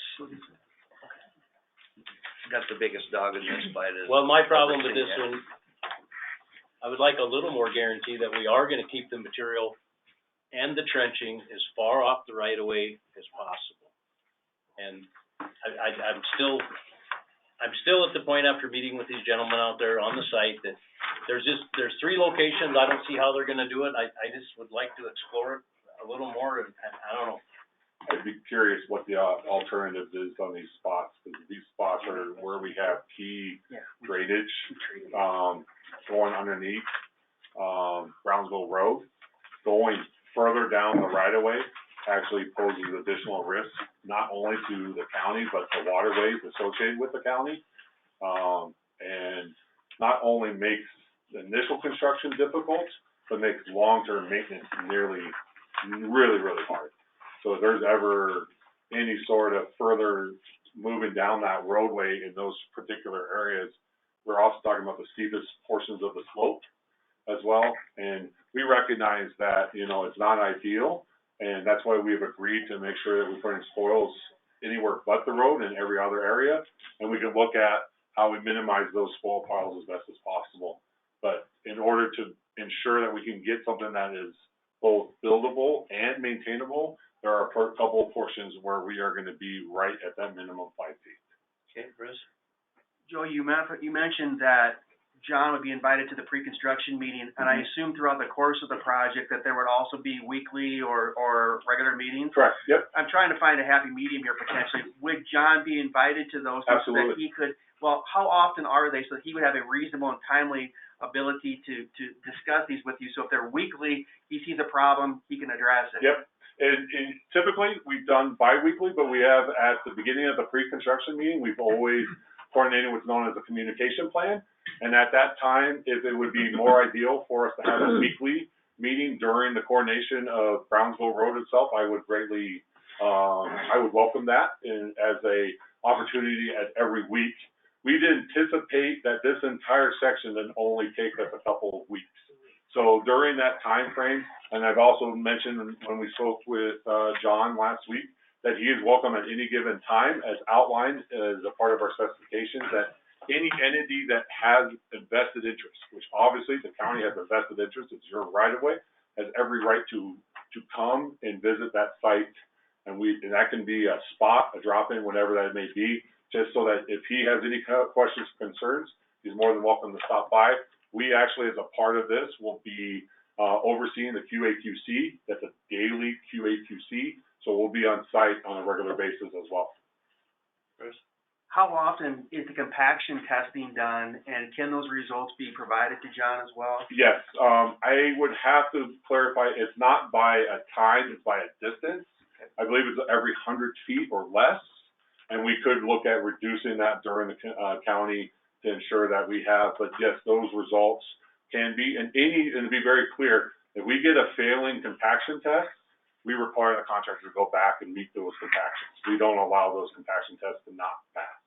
got the biggest dog in this fight. Well, my problem with this one, I would like a little more guarantee that we are gonna keep the material and the trenching as far off the right of way as possible. And I'm still at the point after meeting with these gentlemen out there on the site that there's 3 locations. I don't see how they're gonna do it. I just would like to explore it a little more, and I don't know. I'd be curious what the alternative is on these spots, because these spots are where we have key drainage, going underneath, Brownsville Road. Going further down the right of way actually poses additional risk, not only to the county, but the waterways associated with the county. And not only makes the initial construction difficult, but makes long-term maintenance really hard. So if there's ever any sort of further moving down that roadway in those particular areas, we're also talking about the steepest portions of the slope as well. And we recognize that, it's not ideal, and that's why we've agreed to make sure that we put in spoils anywhere but the road in every other area, and we can look at how we minimize those spoil piles as best as possible. But in order to ensure that we can get something that is both buildable and maintainable, there are a couple of portions where we are gonna be right at that minimum 5 feet. Okay, Bruce? Joe, you mentioned that John would be invited to the pre-construction meeting, and I assume throughout the course of the project that there would also be weekly or regular meetings? Correct, yep. I'm trying to find a happy medium here potentially. Would John be invited to those? Absolutely. So that he could, how often are they, so that he would have a reasonable and timely ability to discuss these with you? So if they're weekly, he sees a problem, he can address it. Yep. And typically, we've done bi-weekly, but we have, at the beginning of the pre-construction meeting, we've always coordinated what's known as a communication plan. And at that time, if it would be more ideal for us to have a weekly meeting during the coordination of Brownsville Road itself, I would greatly, I would welcome that as a opportunity at every week. We'd anticipate that this entire section would only take us a couple of weeks. So during that time frame, and I've also mentioned when we spoke with John last week, that he is welcome at any given time, as outlined as a part of our specifications, that any entity that has a vested interest, which obviously the county has a vested interest, it's your right of way, has every right to come and visit that site. And that can be a spot, a drop-in, whatever that may be, just so that if he has any questions or concerns, he's more than welcome to stop by. We actually, as a part of this, will be overseeing the QA/QC. That's a daily QA/QC, so we'll be on site on a regular basis as well. Bruce? How often is the compaction testing done, and can those results be provided to John as well? Yes, I would have to clarify, it's not by a time, it's by a distance. I believe it's every 100 feet or less, and we could look at reducing that during the county to ensure that we have, but yes, those results can be, and to be very clear, if we get a failing compaction test, we require the contractor to go back and meet those compactions. We don't allow those compaction tests to not pass.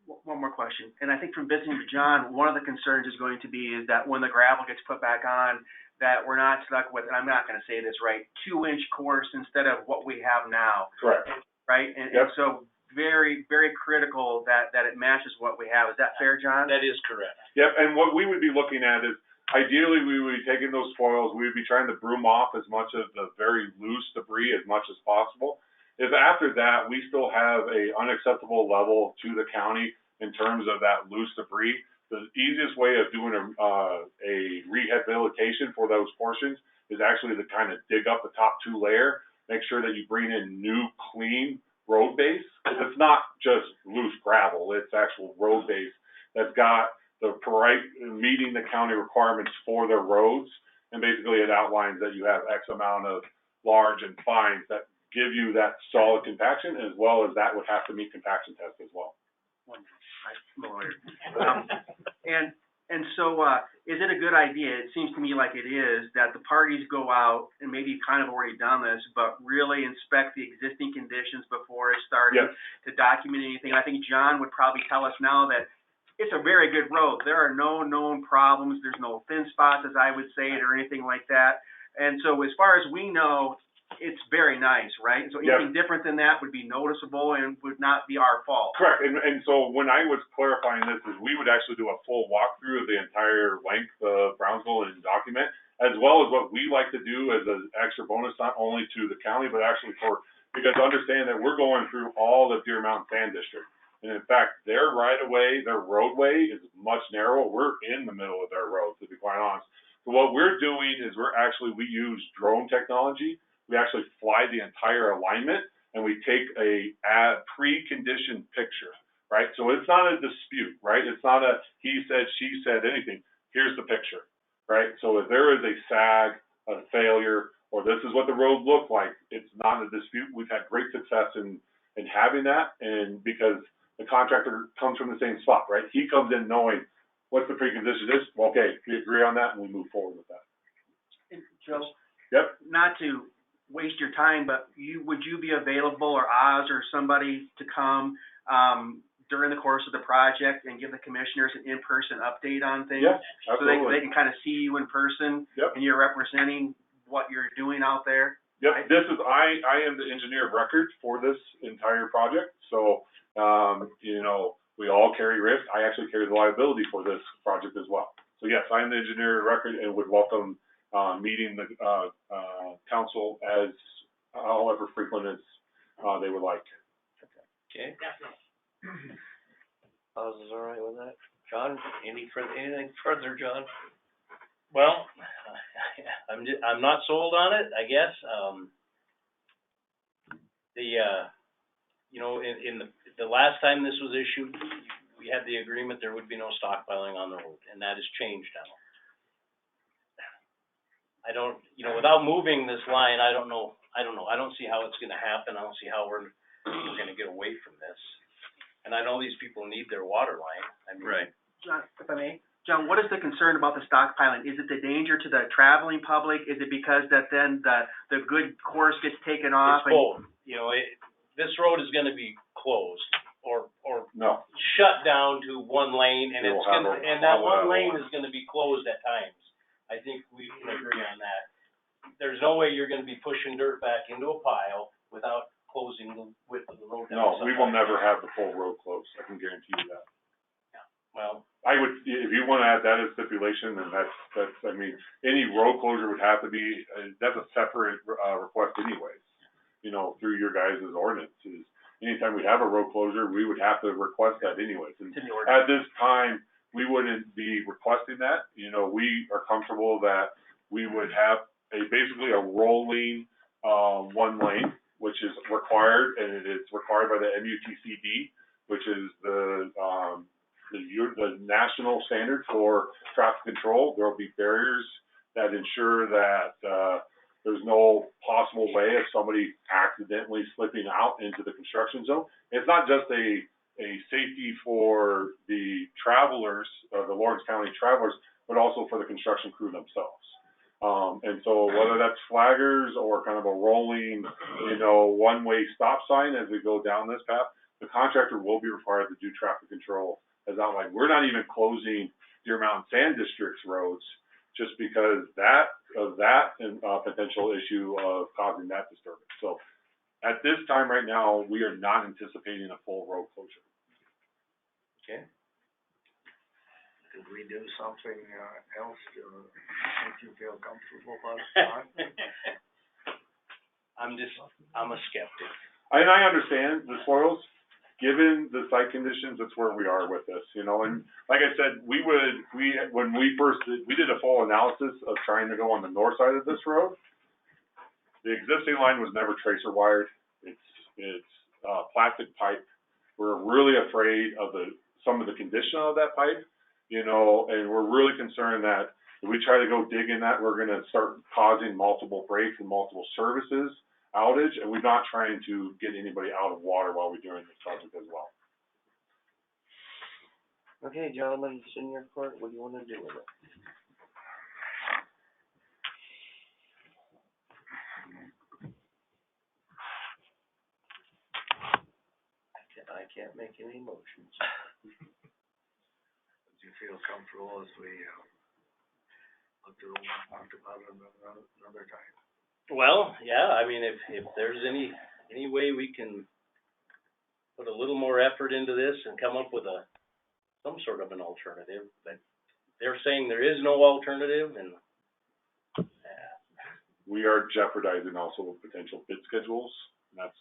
One more question, and I think from visiting with John, one of the concerns is going to be is that when the gravel gets put back on, that we're not stuck with, and I'm not gonna say this right, 2-inch course instead of what we have now, Correct. right? And Yep. so very, very critical that it matches what we have. Is that fair, John? That is correct. Yep, and what we would be looking at is, ideally, we would be taking those spoils, we would be trying to broom off as much of the very loose debris as much as possible. If after that, we still have a unacceptable level to the county in terms of that loose debris, the easiest way of doing a rehabilitation for those portions is actually to kind of dig up the top 2 layer, make sure that you bring in new, clean road base. It's not just loose gravel, it's actual road base that's got the right, meeting the county requirements for their roads. And basically it outlines that you have X amount of large and fines that give you that solid compaction, as well as that would have to meet compaction test as well. I'm a lawyer. And so, is it a good idea, it seems to me like it is, that the parties go out, and maybe you've kind of already done this, but really inspect the existing conditions before it started, Yes. to document anything? And I think John would probably tell us now that it's a very good road. There are no known problems, there's no thin spots, as I would say it, or anything like that. And so as far as we know, it's very nice, right? So anything different than that would be noticeable and would not be our fault. Correct, and so when I was clarifying this, is we would actually do a full walkthrough of the entire length of Brownsville and document, as well as what we like to do as an extra bonus, not only to the county, but actually because understand that we're going through all the Deer Mountain Sand District. And in fact, their right-of-way, their roadway is much narrower. We're in the middle of their road, to be quite honest. So what we're doing is we use drone technology. We actually fly the entire alignment, and we take a pre-conditioned picture, right? So it's not a dispute, right? It's not a he said, she said, anything. Here's the picture, right? So if there is a sag, a failure, or this is what the road looked like, it's not a dispute. We've had great success in having that, and because the contractor comes from the same spot, right? He comes in knowing what's the precondition is. Well, okay, we agree on that, and we move forward with that. And Joe, Yep. not to waste your time, but would you be available, or Oz or somebody, to come during the course of the project and give the commissioners an in-person update on things? Yeah, so absolutely. they can kind of see you in person, Yep. and you're representing what you're doing out there? Yep, Right? this is, I am the engineer of record for this entire project, so, we all carry risk. I actually carry the liability for this project as well. So yes, I am the engineer of record and would welcome, meeting the, council as, however frequent as, they would like. Okay. Oz is all right with that? John, anything further, John? Well, I'm not sold on it, I guess. In the last time this was issued, we had the agreement there would be no stockpiling on the road, and that has changed now. I don't, without moving this line, I don't know. I don't see how it's gonna happen. I don't see how we're gonna get away from this. And I know these people need their water line. I mean, Right. John, if I may, John, what is the concern about the stockpiling? Is it the danger to the traveling public? Is it because that then the good course gets taken off? it's both. This road is gonna be closed or No, shut down to one lane, and We will it's have gonna, a- and that we'll have one lane one. is gonna be closed at times. I think we can agree on that. There's no way you're gonna be pushing dirt back into a pile without closing the width of the road down. no, we will never have the full road closed. I can guarantee you that. Well, I would, if you wanna add that as stipulation, then that's, I mean, any road closure would have to be, that's a separate, request anyways. Through your guys' ordinances. Anytime we have a road closure, we would have to request that anyways. And It's in the ordinance. at this time, we wouldn't be requesting that. We are comfortable that we would have basically a rolling, one lane, which is required, and it is required by the MUTCD, which is the national standard for traffic control. There will be barriers that ensure that, there's no possible way of somebody accidentally slipping out into the construction zone. It's not just a safety for the travelers, the Lawrence County travelers, but also for the construction crew themselves. And so whether that's flaggers or kind of a rolling, one-way stop sign as we go down this path, the contractor will be required to do traffic control as outlined. We're not even closing Deer Mountain Sand District's roads just because of that potential issue of causing that disturbance. So at this time right now, we are not anticipating a full road closure. Okay. Could we do something, else to make you feel comfortable about it? I'm a skeptic. And I understand the soils, given the site conditions, that's where we are with this, you know, and like I said, when we did a full analysis of trying to go on the north side of this road. The existing line was never tracer wired. It's plastic pipe. We're really afraid of some of the condition of that pipe, you know, and we're really concerned that if we try to go dig in that, we're gonna start causing multiple breaks and multiple services outage, and we're not trying to get anybody out of water while we're doing this project as well. Okay, gentlemen, it's in your court. What do you want to do with it? I can't make any motions. Do you feel comfortable as we, looked it over and talked about it another time? Well, yeah, I mean, if there's any way we can put a little more effort into this and come up with some sort of an alternative, but they're saying there is no alternative, and We are jeopardizing also potential bid schedules, and that's,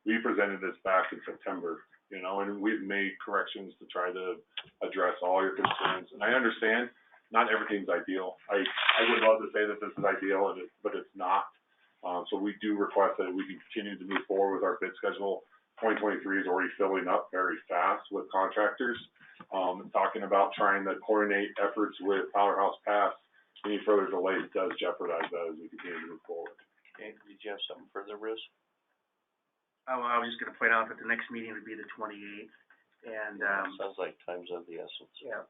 we presented this back in September, you know, and we've made corrections to try to address all your concerns, and I understand not everything's ideal. I would love to say that this is ideal, but it's not. So we do request that we can continue to move forward with our bid schedule. 2023 is already filling up very fast with contractors. Talking about trying to coordinate efforts with Powerhouse Pass, any further delays does jeopardize that as we continue to move forward. Okay, did you have something further, Bruce? I was just gonna point out that the next meeting would be the 28th, and, Sounds like time's of the essence. yeah.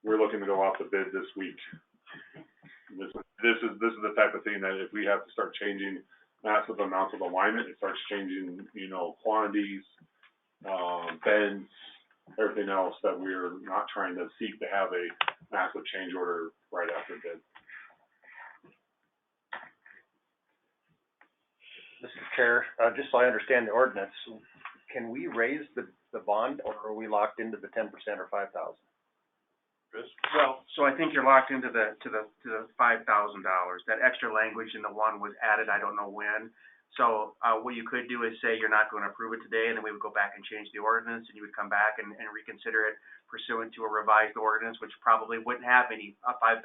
We're looking to go out to bid this week. This is the type of thing that if we have to start changing massive amounts of alignment, it starts changing, you know, quantities, bends, everything else that we're not trying to seek to have a massive change order right after bid. Mr. Chair, just so I understand the ordinance, can we raise the bond, or are we locked into the 10% or 5,000? Well, so I think you're locked into the $5,000. That extra language in the one was added, I don't know when. So, what you could do is say you're not going to approve it today, and then we would go back and change the ordinance, and you would come back and reconsider it pursuant to a revised ordinance, which probably wouldn't have a $5,000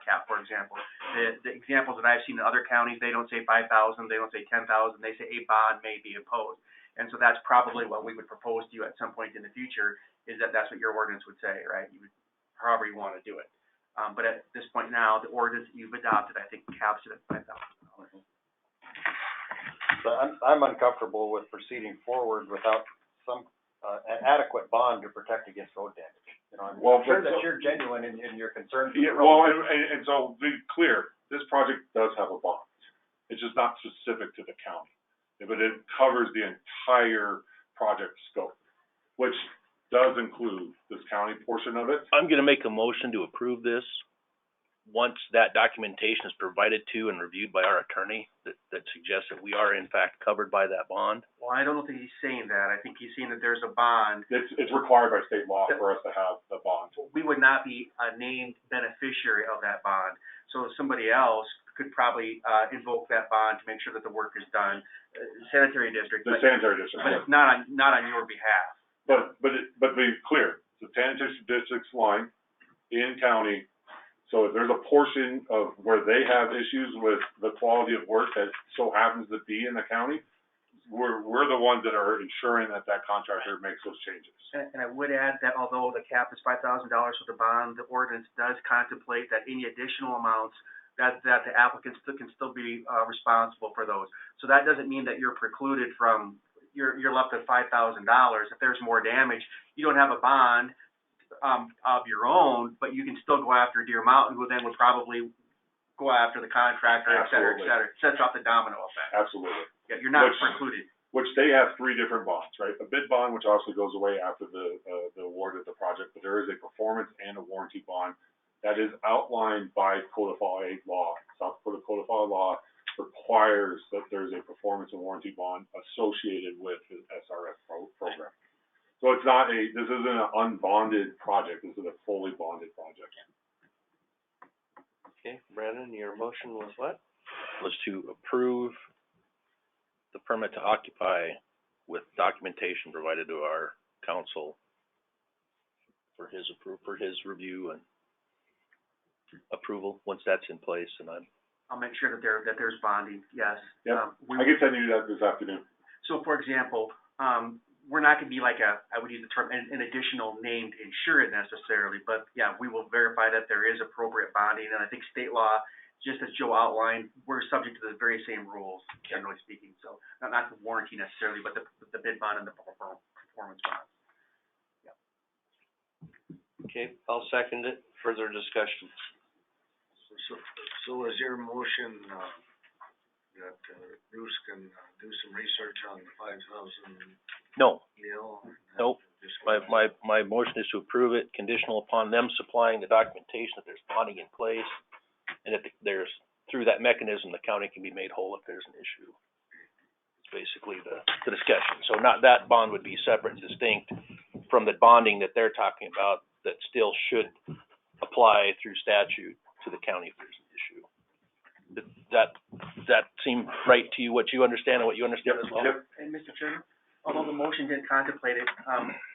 cap, for example. The examples that I've seen in other counties, they don't say 5,000, they don't say 10,000, they say a bond may be imposed. And so that's probably what we would propose to you at some point in the future, is that's what your ordinance would say, right? You would, however you want to do it. But at this point now, the ordinance that you've adopted, I think, caps it at $5,000. So I'm uncomfortable with proceeding forward without some, an adequate bond to protect against road damage. You know, I'm sure that you're genuine in your concern. Yeah, well, and so to be clear, this project does have a bond. It's just not specific to the county, but it covers the entire project scope, which does include this county portion of it. I'm gonna make a motion to approve this once that documentation is provided to and reviewed by our attorney that suggests that we are in fact covered by that bond. Well, I don't think he's saying that. I think he's saying that there's a bond. It's required by state law for us to have the bond. We would not be a named beneficiary of that bond. So somebody else could probably invoke that bond to make sure that the work is done. Sanitary district. The sanitary district. But it's not on your behalf. But be clear, the sanitary district's line in county. So if there's a portion of where they have issues with the quality of work that so happens to be in the county, we're the ones that are ensuring that contractor makes those changes. And I would add that although the cap is $5,000 for the bond, the ordinance does contemplate that any additional amounts that the applicants can still be responsible for those. So that doesn't mean that you're precluded from, you're left with $5,000. If there's more damage, you don't have a bond of your own, but you can still go after Deer Mountain, who then would probably go after the contractor, et cetera, et cetera. It sets off the domino effect. Absolutely. Yeah, you're not precluded. which they have three different bonds, right? A bid bond, which also goes away after the award of the project, but there is a performance and a warranty bond that is outlined by codified law. South Dakota codified law requires that there's a performance and warranty bond associated with the SRF program. So it's not this isn't an unbonded project, this is a fully bonded project. Okay, Brandon, your motion was what? Was to approve the permit to occupy with documentation provided to our council for his review and approval, once that's in place, and I'll make sure that there's bonding, yes. Yeah, I can send you that this afternoon. So for example, we're not gonna be like I would use the term, an additional named insured necessarily, but yeah, we will verify that there is appropriate bonding, and I think state law, just as Joe outlined, we're subject to the very same rules, generally speaking, so not the warranty necessarily, but the bid bond and the performance bond. Okay, I'll second it. Further discussion? So is your motion, that Bruce can do some research on the 5,000 no. deal? Nope. My motion is to approve it conditional upon them supplying the documentation that there's bonding in place, and if there's, through that mechanism, the county can be made whole if there's an issue. It's basically the discussion. So not, that bond would be separate and distinct from the bonding that they're talking about that still should apply through statute to the county if there's an issue. That seem right to you, what you understand and what you understand as well? Yep. And Mr. Chairman, although the motion didn't contemplate it,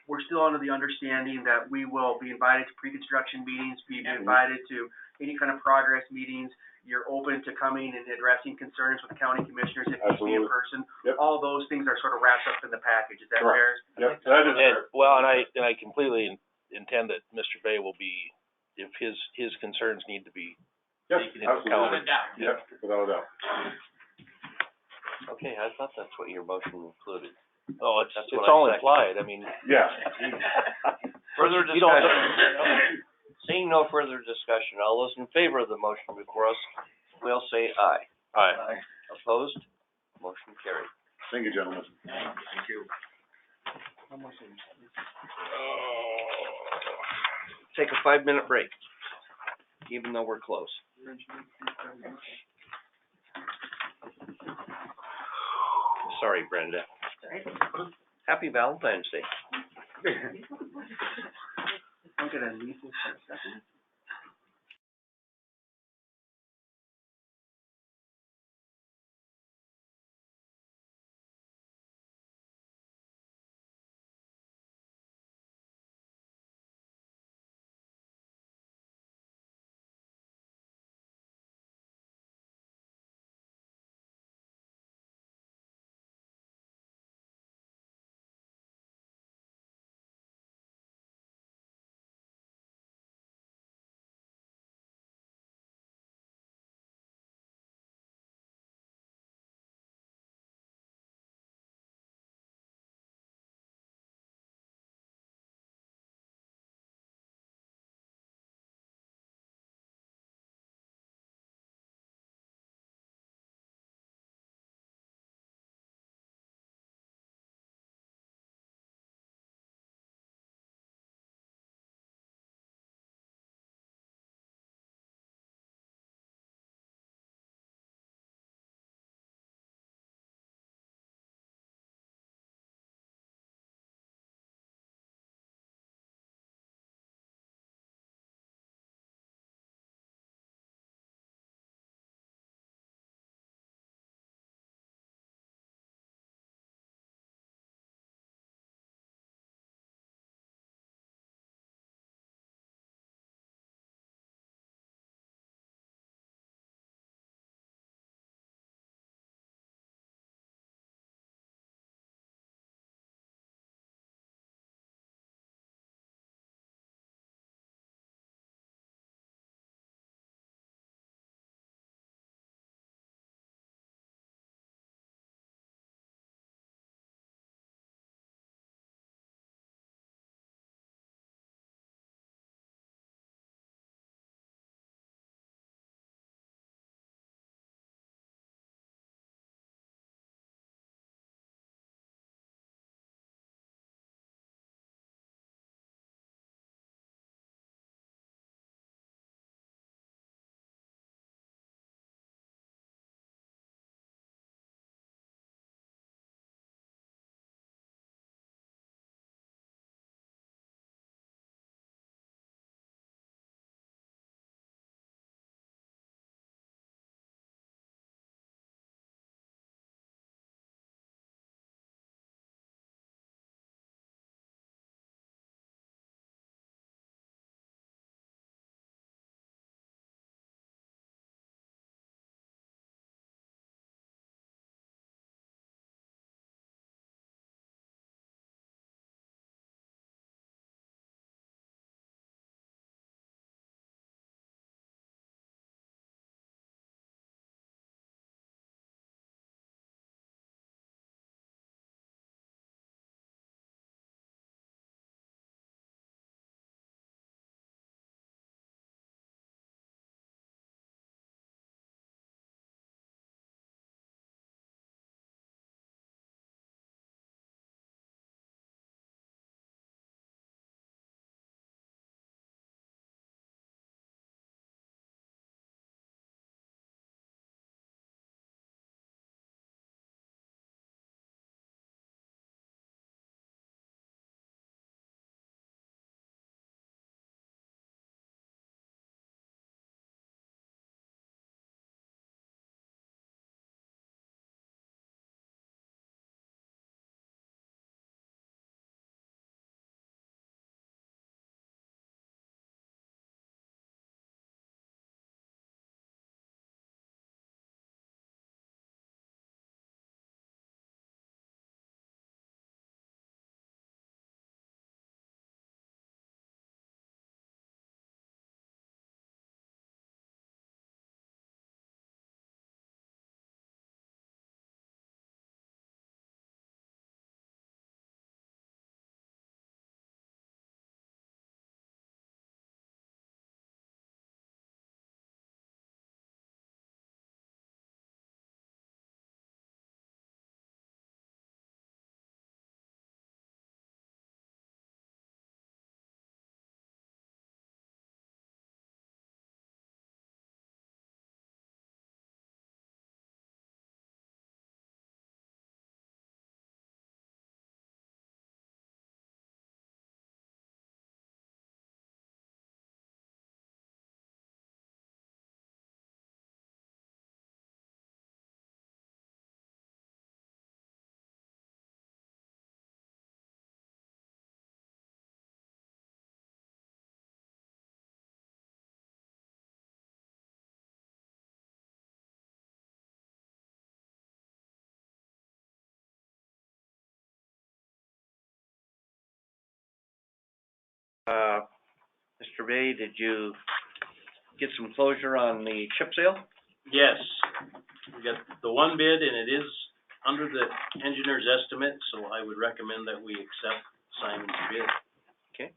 we're still under the understanding that we will be invited to pre-construction meetings, be invited to any kind of progress meetings. You're open to coming and addressing concerns with the county commissioners if you be in person. Yep. All those things are sort of wrapped up in the package. Is that fair? Yep, that is fair. Well, and I completely intend that Mr. Bay will be, if his concerns need to be taken into account. Yep, without a doubt. Okay, I thought that's what your motion included. Oh, it's That's what all I implied, I mean. Yeah. Further You don't- discussion? Seeing no further discussion, all those in favor of the motion before us will say aye. Aye. Opposed? Motion carried. Thank you, gentlemen. Thank you. Take a 5-minute break, even though we're close. Sorry, Brenda. Happy Valentine's Day. I'm gonna leave this for a second. Mr. Bay, did you get some closure on the chip sale? Yes, we got the one bid, and it is under the engineer's estimate, so I would recommend that we accept Simon's bid. Okay.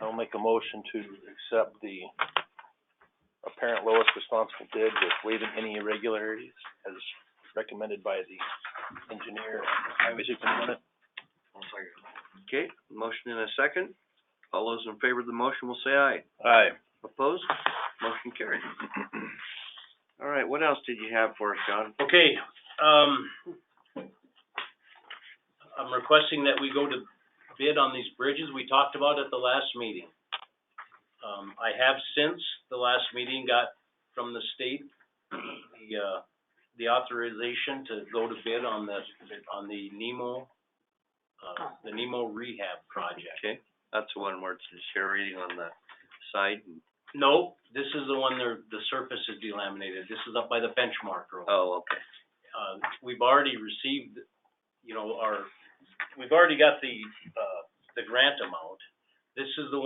I'll make a motion to accept the apparent lowest responsible bid with waiving any irregularities as recommended by the engineer and highway superintendent. Okay, motion in a second. All those in favor of the motion will say aye. Aye. Opposed? Motion carried. All right, what else did you have for us, John? Okay, I'm requesting that we go to bid on these bridges we talked about at the last meeting. I have since the last meeting got from the state the authorization to go to bid on the Nemo, the Nemo rehab project. Okay, that's the one where it's the reading on the side. No, this is the one the surface is delaminated. This is up by the benchmark road. Oh, okay. We've already received, we've already got the grant amount. This is the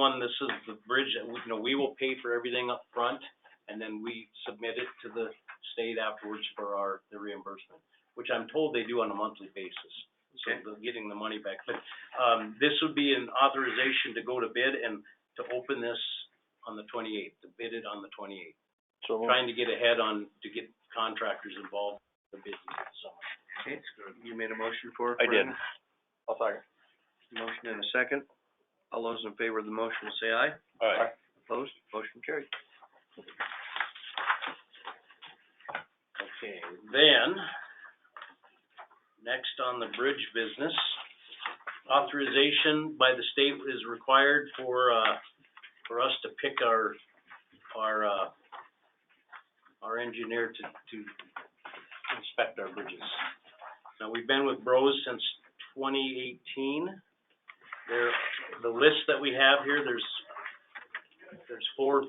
bridge that, we will pay for everything up front, and then we submit it to the state afterwards for the reimbursement, which I'm told they do on a monthly basis. So they're getting the money back. But, this would be an authorization to go to bid and to open this on the 28th, to bid it on the 28th. So Trying to get ahead to get contractors involved in the business this summer. Okay, you made a motion for it? I did. I'll second. Motion in a second. All those in favor of the motion will say aye. Aye. Opposed? Motion carried. Okay, then, next on the bridge business, authorization by the state is required for us to pick our engineer to inspect our bridges. Now, we've been with Bros since 2018. The list that we have here, there's four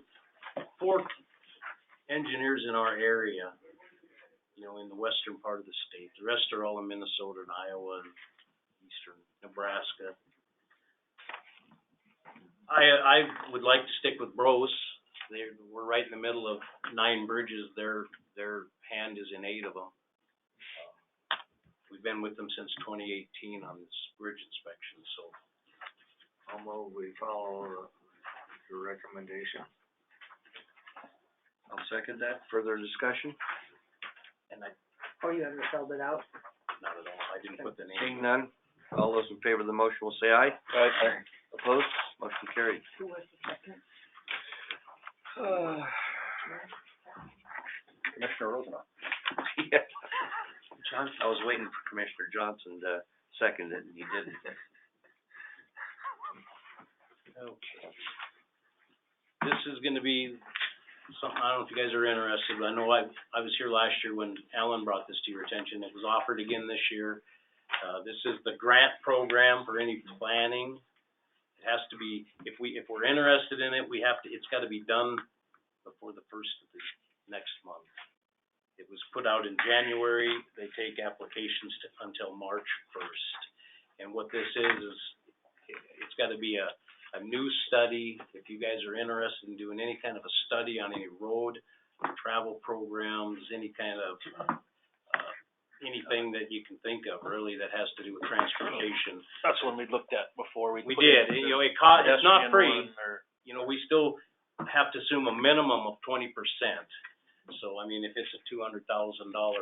engineers in our area, in the western part of the state. The rest are all in Minnesota and Iowa and eastern Nebraska. I would like to stick with Bros. We're right in the middle of 9 bridges. Their hand is in 8 of them. We've been with them since 2018 on this bridge inspection, so. I'll move we follow your recommendation. I'll second that. Further discussion? And You haven't filled it out? not at all, I didn't put the name. Seeing none, all those in favor of the motion will say aye. Aye. Opposed? Motion carried. Who was the second? Commissioner Rosenau. Yeah. I was waiting for Commissioner Johnson to second it, and he didn't. Okay. This is gonna be something, I don't know if you guys are interested, but I know I was here last year when Alan brought this to your attention. It was offered again this year. This is the grant program for any planning. It has to be, if we're interested in it, it's gotta be done before the first of the next month. It was put out in January. They take applications until March 1st. And what this is it's gotta be a new study. If you guys are interested in doing any kind of a study on any road, travel programs, any kind of, anything that you can think of really that has to do with transportation. That's one we looked at before. We did, it's not free, we still have to assume a minimum of 20%. So, I mean, if it's a $200,000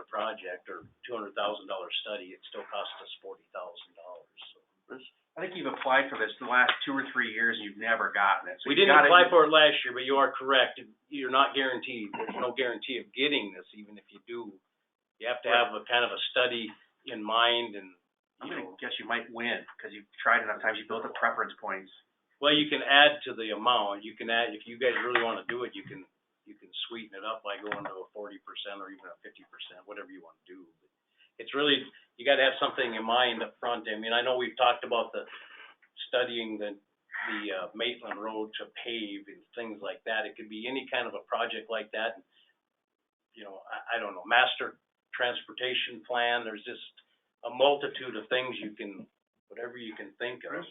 project or $200,000 study, it still costs us $40,000, so. I think you've applied for this the last 2 or 3 years and you've never gotten it. So We didn't apply for it last year, but you are correct. You're not guaranteed. There's no guarantee of getting this, even if you do. You have to have a kind of a study in mind and, I guess you might win, because you've tried enough times, you built up preference points. well, you can add to the amount. You can add, if you guys really wanna do it, you can sweeten it up by going to a 40% or even a 50%, whatever you wanna do. It's really, you gotta have something in mind up front. I mean, I know we've talked about studying the Maitland Road to pave and things like that. It could be any kind of a project like that. I don't know, master transportation plan. There's just a multitude of things whatever you can think of.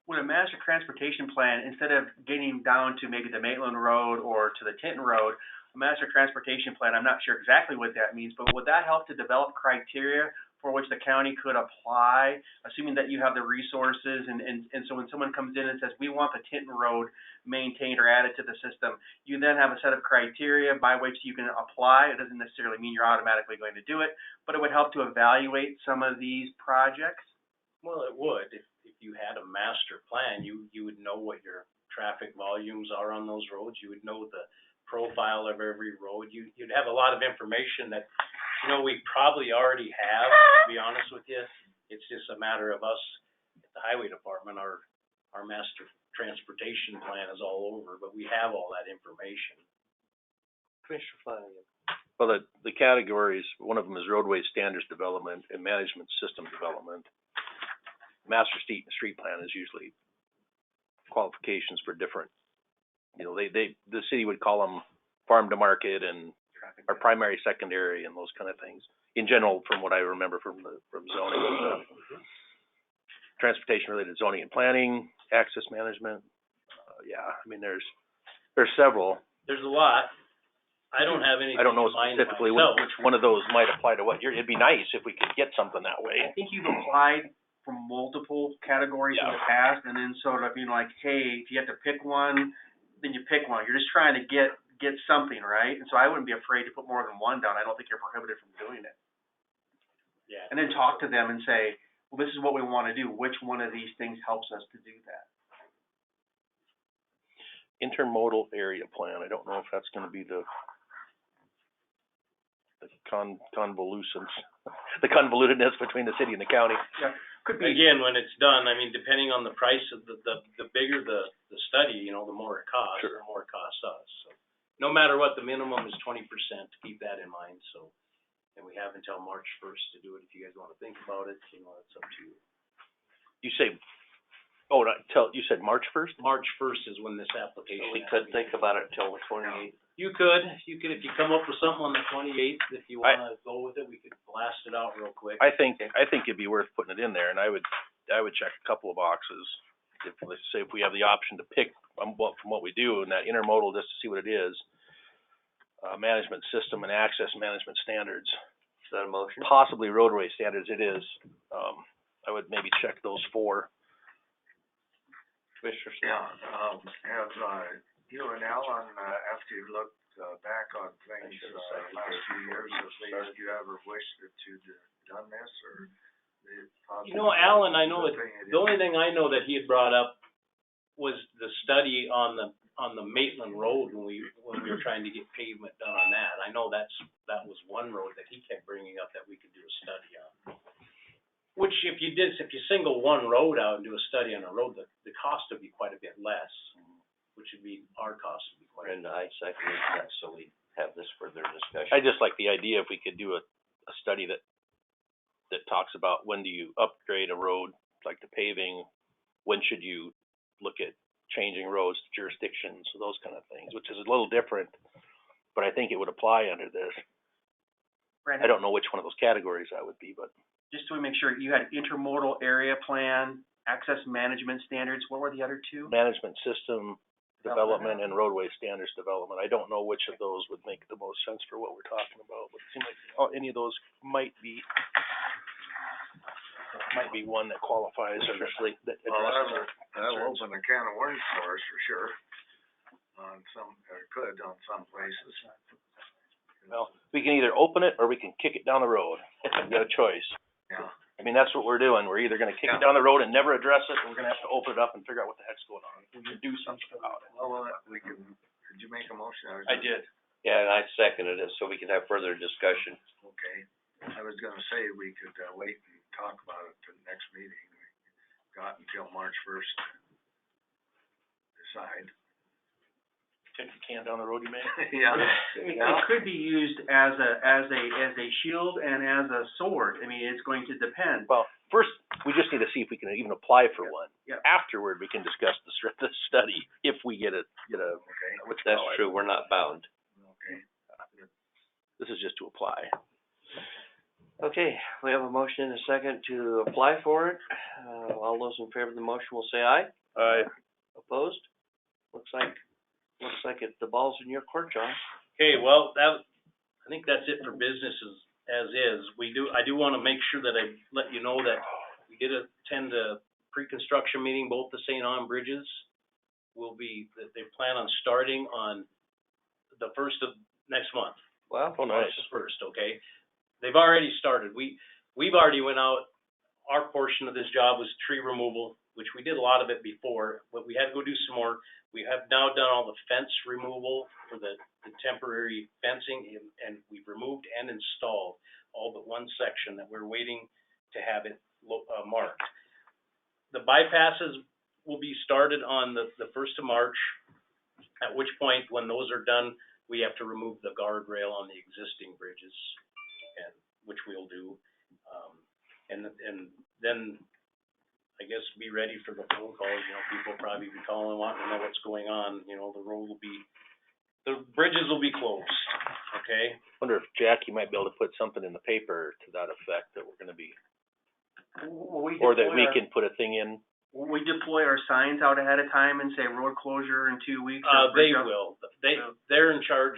with a master transportation plan, instead of getting down to maybe the Maitland Road or to the Tinton Road, a master transportation plan, I'm not sure exactly what that means, but would that help to develop criteria for which the county could apply, assuming that you have the resources, and so when someone comes in and says, we want the Tinton Road maintained or added to the system, you then have a set of criteria by which you can apply. It doesn't necessarily mean you're automatically going to do it, but it would help to evaluate some of these projects. Well, it would. If you had a master plan, you would know what your traffic volumes are on those roads. You would know the profile of every road. You'd have a lot of information that, we probably already have, to be honest with you. It's just a matter of us at the highway department, our master transportation plan is all over, but we have all that information. Commissioner Flanagan. Well, the categories, one of them is roadway standards development and management system development. Master street plan is usually qualifications for different, the city would call them farm to market and or primary, secondary, and those kind of things. In general, from what I remember from zoning and stuff. Transportation related zoning and planning, access management. There's several. There's a lot. I don't have anything I don't know in mind specifically myself. which one of those might apply to what it'd be nice if we could get something that way. I think you've applied for multiple categories in the past, and then sort of being like, hey, if you have to pick one, then you pick one. You're just trying to get something, right? And so I wouldn't be afraid to put more than one down. I don't think you're prohibited from doing it. Yeah. And then talk to them and say, well, this is what we want to do. Which one of these things helps us to do that? Intermodal area plan. I don't know if that's going to be the convolutedness between the city and the county. Yeah, could be. Again, when it's done, depending on the price of the bigger the study, the more it costs, Sure. the more it costs us. So, no matter what, the minimum is 20%. Keep that in mind. So, and we have until March 1st to do it. If you guys want to think about it, it's up to you. You say, you said March 1st? March 1st is when this application. So we could think about it till the 28th. You could, if you come up with something on the 28th, if you want to go with it, we could blast it out real quick. I think it'd be worth putting it in there, and I would check a couple of boxes. Let's say if we have the option to pick from what we do in that intermodal, just to see what it is, management system and access management standards. Is that a motion? Possibly roadway standards. It is. I would maybe check those 4. Commissioner Yeah, have, you and Alan, after you looked, back on things, last few years, have you ever wished that you'd done this, or? Alan, I know the only thing I know that he had brought up was the study on the Maitland Road when we were trying to get pavement done on that. I know that was one road that he kept bringing up that we could do a study on. Which if you single one road out and do a study on a road, the cost would be quite a bit less, which would be our cost would be quite a bit. And I second that, so we have this further discussion. I just like the idea if we could do a study that talks about when do you upgrade a road, like the paving, when should you look at changing roads, jurisdictions, those kind of things, which is a little different, but I think it would apply under this. Brandon, I don't know which one of those categories that would be, but just to make sure, you had intermodal area plan, access management standards. What were the other 2? management system development and roadway standards development. I don't know which of those would make the most sense for what we're talking about, but it seems like any of those might be one that qualifies, especially that addresses. That'll open a can of worms for us, for sure, on some places. Well, we can either open it or we can kick it down the road. We've got a choice. Yeah. That's what we're doing. We're either gonna kick it down the road and never address it, or we're gonna have to open it up and figure out what the heck's going on. We can do something about it. Well, did you make a motion? I did. Yeah, and I seconded it, so we can have further discussion. Okay. I was gonna say we could, wait and talk about it to the next meeting. We got until March 1st to decide. Kick the can down the road, you mean? Yeah. It could be used as a shield and as a sword. It's going to depend. Well, first, we just need to see if we can even apply for one. Yeah. Afterward, we can discuss the study, if we get a, Okay. That's true, we're not bound. Okay. this is just to apply. Okay, we have a motion and a second to apply for it. All those in favor of the motion will say aye. Aye. Opposed? Looks like the ball's in your court, John. Okay, well, I think that's it for businesses as is. I do wanna make sure that I let you know that we did attend a pre-construction meeting, both the St. Anne bridges they plan on starting on the first of next month. Well, March first, okay? They've already started. We've already went out, our portion of this job was tree removal, which we did a lot of it before, but we had to go do some more. We have now done all the fence removal for the temporary fencing, and we've removed and installed all but one section that we're waiting to have it marked. The bypasses will be started on the 1st of March, at which point, when those are done, we have to remove the guardrail on the existing bridges, and which we'll do. And then I guess be ready for the phone calls. People will probably be calling, wanting to know what's going on. The bridges will be closed, okay? Wonder if Jackie might be able to put something in the paper to that effect, that we're gonna be, or that we can put a thing in. We deploy our signs out ahead of time and say road closure in 2 weeks? They will. They're in charge.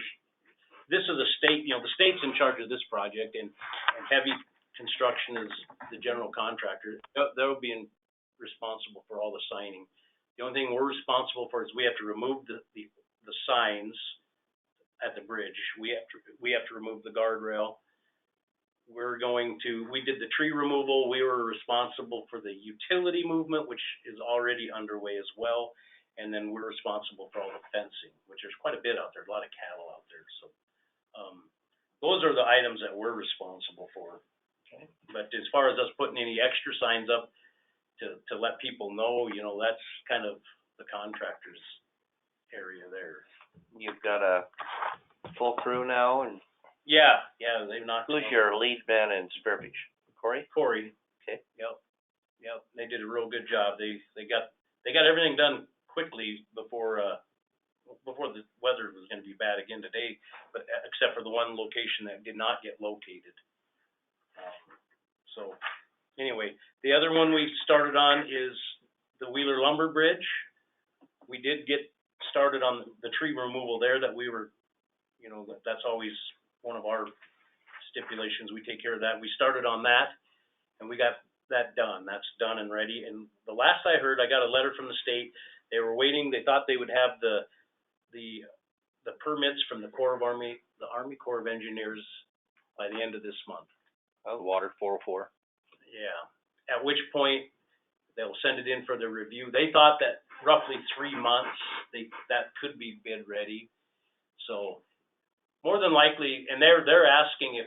This is the state, the state's in charge of this project, and heavy construction is the general contractor. They'll be responsible for all the signing. The only thing we're responsible for is we have to remove the signs at the bridge. We have to remove the guardrail. We did the tree removal. We were responsible for the utility movement, which is already underway as well. And then we're responsible for all the fencing, which there's quite a bit out there, a lot of cattle out there. So, those are the items that we're responsible for. Okay. But as far as us putting any extra signs up to let people know, that's kind of the contractor's area there. You've got a full crew now, and Yeah, they've knocked. who's your lead man in Spearfish? Corey? Okay. Yep. They did a real good job. They got everything done quickly before the weather was going to be bad again today, but except for the one location that did not get located. So anyway, the other one we started on is the Wheeler Lumber Bridge. We did get started on the tree removal there that we were, that's always one of our stipulations. We take care of that. We started on that, and we got that done. That's done and ready. And the last I heard, I got a letter from the state. They were waiting. They thought they would have the permits from the Army Corps of Engineers by the end of this month. Water 404. Yeah. At which point they'll send it in for the review. They thought that roughly 3 months that could be bid ready. So more than likely, and they're asking if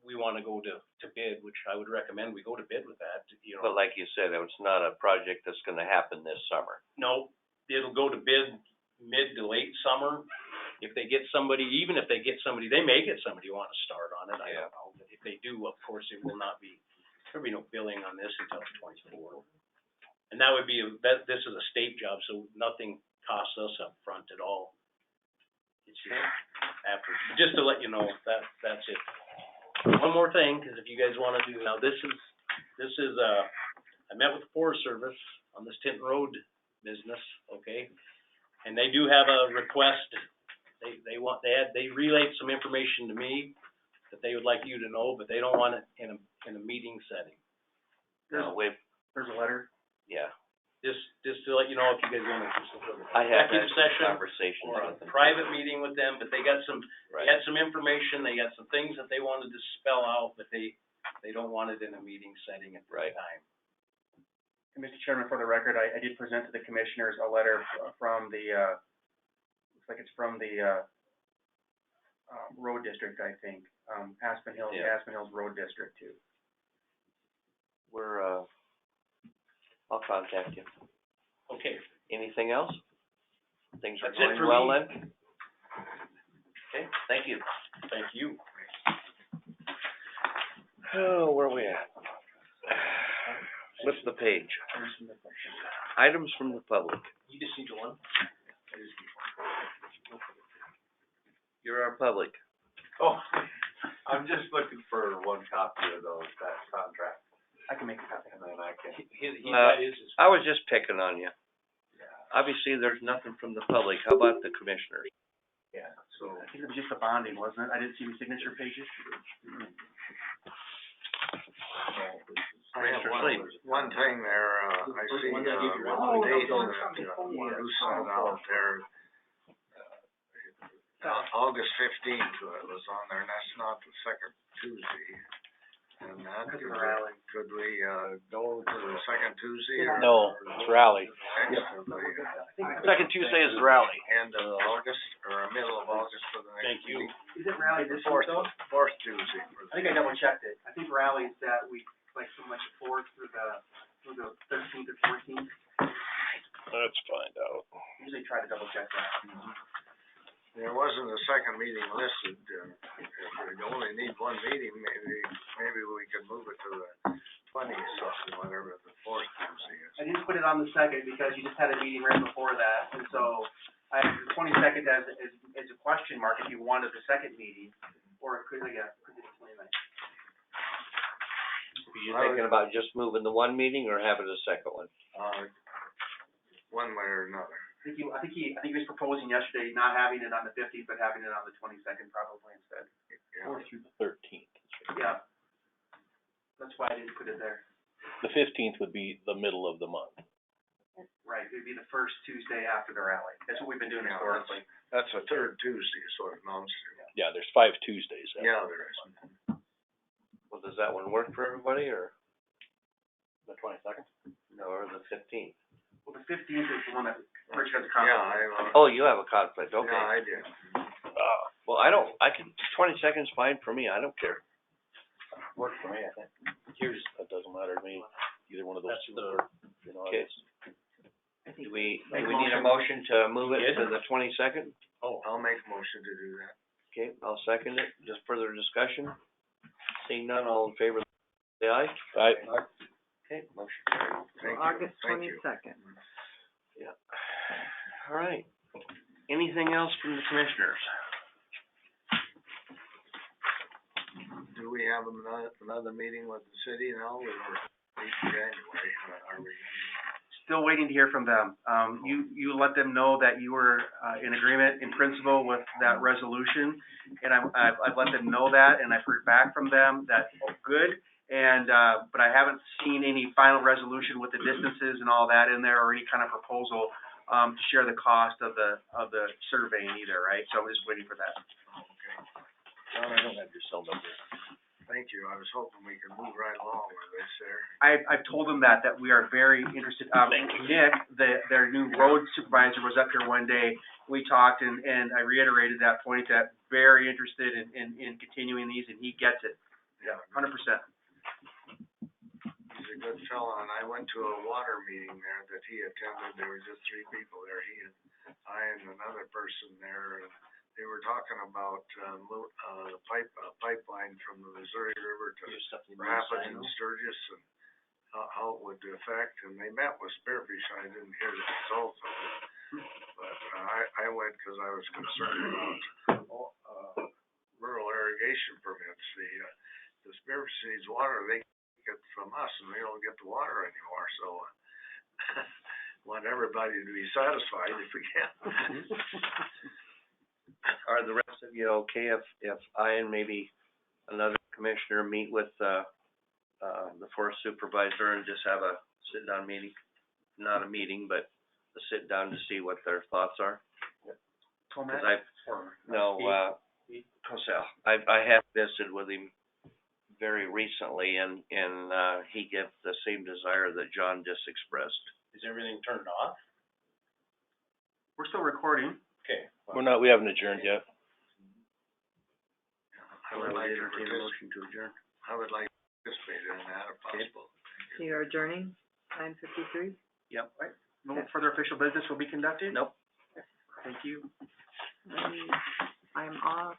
we want to go to bid, which I would recommend we go to bid with that. But like you said, it's not a project that's going to happen this summer. No, it'll go to bid mid to late summer. If they get somebody, even if they get somebody, they may get somebody who want to start on it. I don't know. But if they do, of course, there'll be no billing on this until 24. And that would be, this is a state job, so nothing costs us up front at all. It's just after, just to let you know, that's it. One more thing, because if you guys want to do, now this is I met with the Forest Service on this Tinton Road business, okay? And they do have a request. They relayed some information to me that they would like you to know, but they don't want it in a meeting setting. There's a letter. Yeah. Just to let you know, if you guys want to I have executive session conversations or a with them. private meeting with them, but they got some, Right. they had some information, they got some things that they wanted to spell out, but they don't want it in a meeting setting at this time. And Mr. Chairman, for the record, I did present to the commissioners a letter from the, looks like it's from the, road district, I think, Aspen Hills Road District too. I'll contact you. Okay. Anything else? Things are That's it going for well me. then? Okay, thank you. Thank you. Oh, where are we at? Flip the page. Items from the public. You just need one? You're our public. Oh, I'm just looking for one copy of that contract, I can make a copy. and then I can. I was just picking on you. Obviously, there's nothing from the public. How about the commissioners? Yeah, so. I think it was just the bonding, wasn't it? I didn't see any signature pages. I have one thing there, I see, with the date that, you sent out there, August 15th, it was on there, and that's not the second Tuesday. And that, could we, go to the second Tuesday or? No, it's rally. Next of the, Second Tuesday is the rally. end of August, or middle of August for the next meeting? Is it rally this Fourth, week though? fourth Tuesday for I think I double checked it. I think rally's that week, like so much fourth through the 13th or 14th. Let's find out. Usually try to double check that. There wasn't a second meeting listed, if we only need one meeting, maybe we could move it to the 20th or whatever, the fourth Tuesday is. I didn't put it on the second because you just had a meeting right before that, and so I have the 22nd as a question mark if you wanted the second meeting, or could be the 29th. Were you thinking about just moving the one meeting or having a second one? One way or another. I think he was proposing yesterday not having it on the 15th, but having it on the 22nd probably instead. Yeah. Or through the 13th. Yeah. That's why I didn't put it there. The 15th would be the middle of the month. Right, it'd be the first Tuesday after the rally. That's what we've been doing historically. That's the third Tuesday, so it amounts to. Yeah, there's 5 Tuesdays. Yeah, there is. Well, does that one work for everybody, or? The 22nd? No, or the 15th? Well, the 15th is the one that Richard has a Yeah, conflict. Oh, you have a conflict, okay. Yeah, I did. Well, I can, 22nd's fine for me, I don't care. Works for me, I think. That doesn't matter to me. Either one of those two. Okay. Do we need a motion to move it to the 22nd? Oh, I'll make a motion to do that. Okay, I'll second it. Just further discussion? Seeing none, all in favor, say aye. Aye. Okay, motion carried. Thank you. August Thank you. 22nd. Yeah. All right. Anything else from the commissioners? Do we have another meeting with the city now, or late January, are we? Still waiting to hear from them. You let them know that you were, in agreement in principle with that resolution, and I've let them know that, and I've heard back from them that, good, and, but I haven't seen any final resolution with the distances and all that in there, or any kind of proposal, to share the cost of the surveying either, right? So I'm just waiting for that. Okay. John, I don't have your cell number. Thank you. I was hoping we could move right along with this there. I've told them that we are very interested. Nick, their new road supervisor was up here one day. We talked and I reiterated that point, that very interested in continuing these, and he gets it. Yeah, 100%. He's a good fella, and I went to a water meeting there that he attended. There was just 3 people there, he and I and another person there, and they were talking about, the pipeline from the Missouri River to Rapids and Sturgis, and how it would affect, and they met with Spearfish. I didn't hear the results of it, but, I went because I was concerned about, rural irrigation permits. The Spearfish needs water, they get from us, and they don't get the water anymore, so want everybody to be satisfied if we can. Are the rest of you okay if I and maybe another commissioner meet with, the forest supervisor and just have a sit-down meeting? Not a meeting, but a sit-down to see what their thoughts are? Cause I have visited with him very recently, and he gave the same desire that John just expressed. Is everything turned off? We're still recording. Okay. We haven't adjourned yet. I would like to entertain a motion to adjourn. I would like to participate in that if possible. So you're adjourning, 9:53? Yep. Right. No further official business will be conducted? Nope. Thank you. I'm off.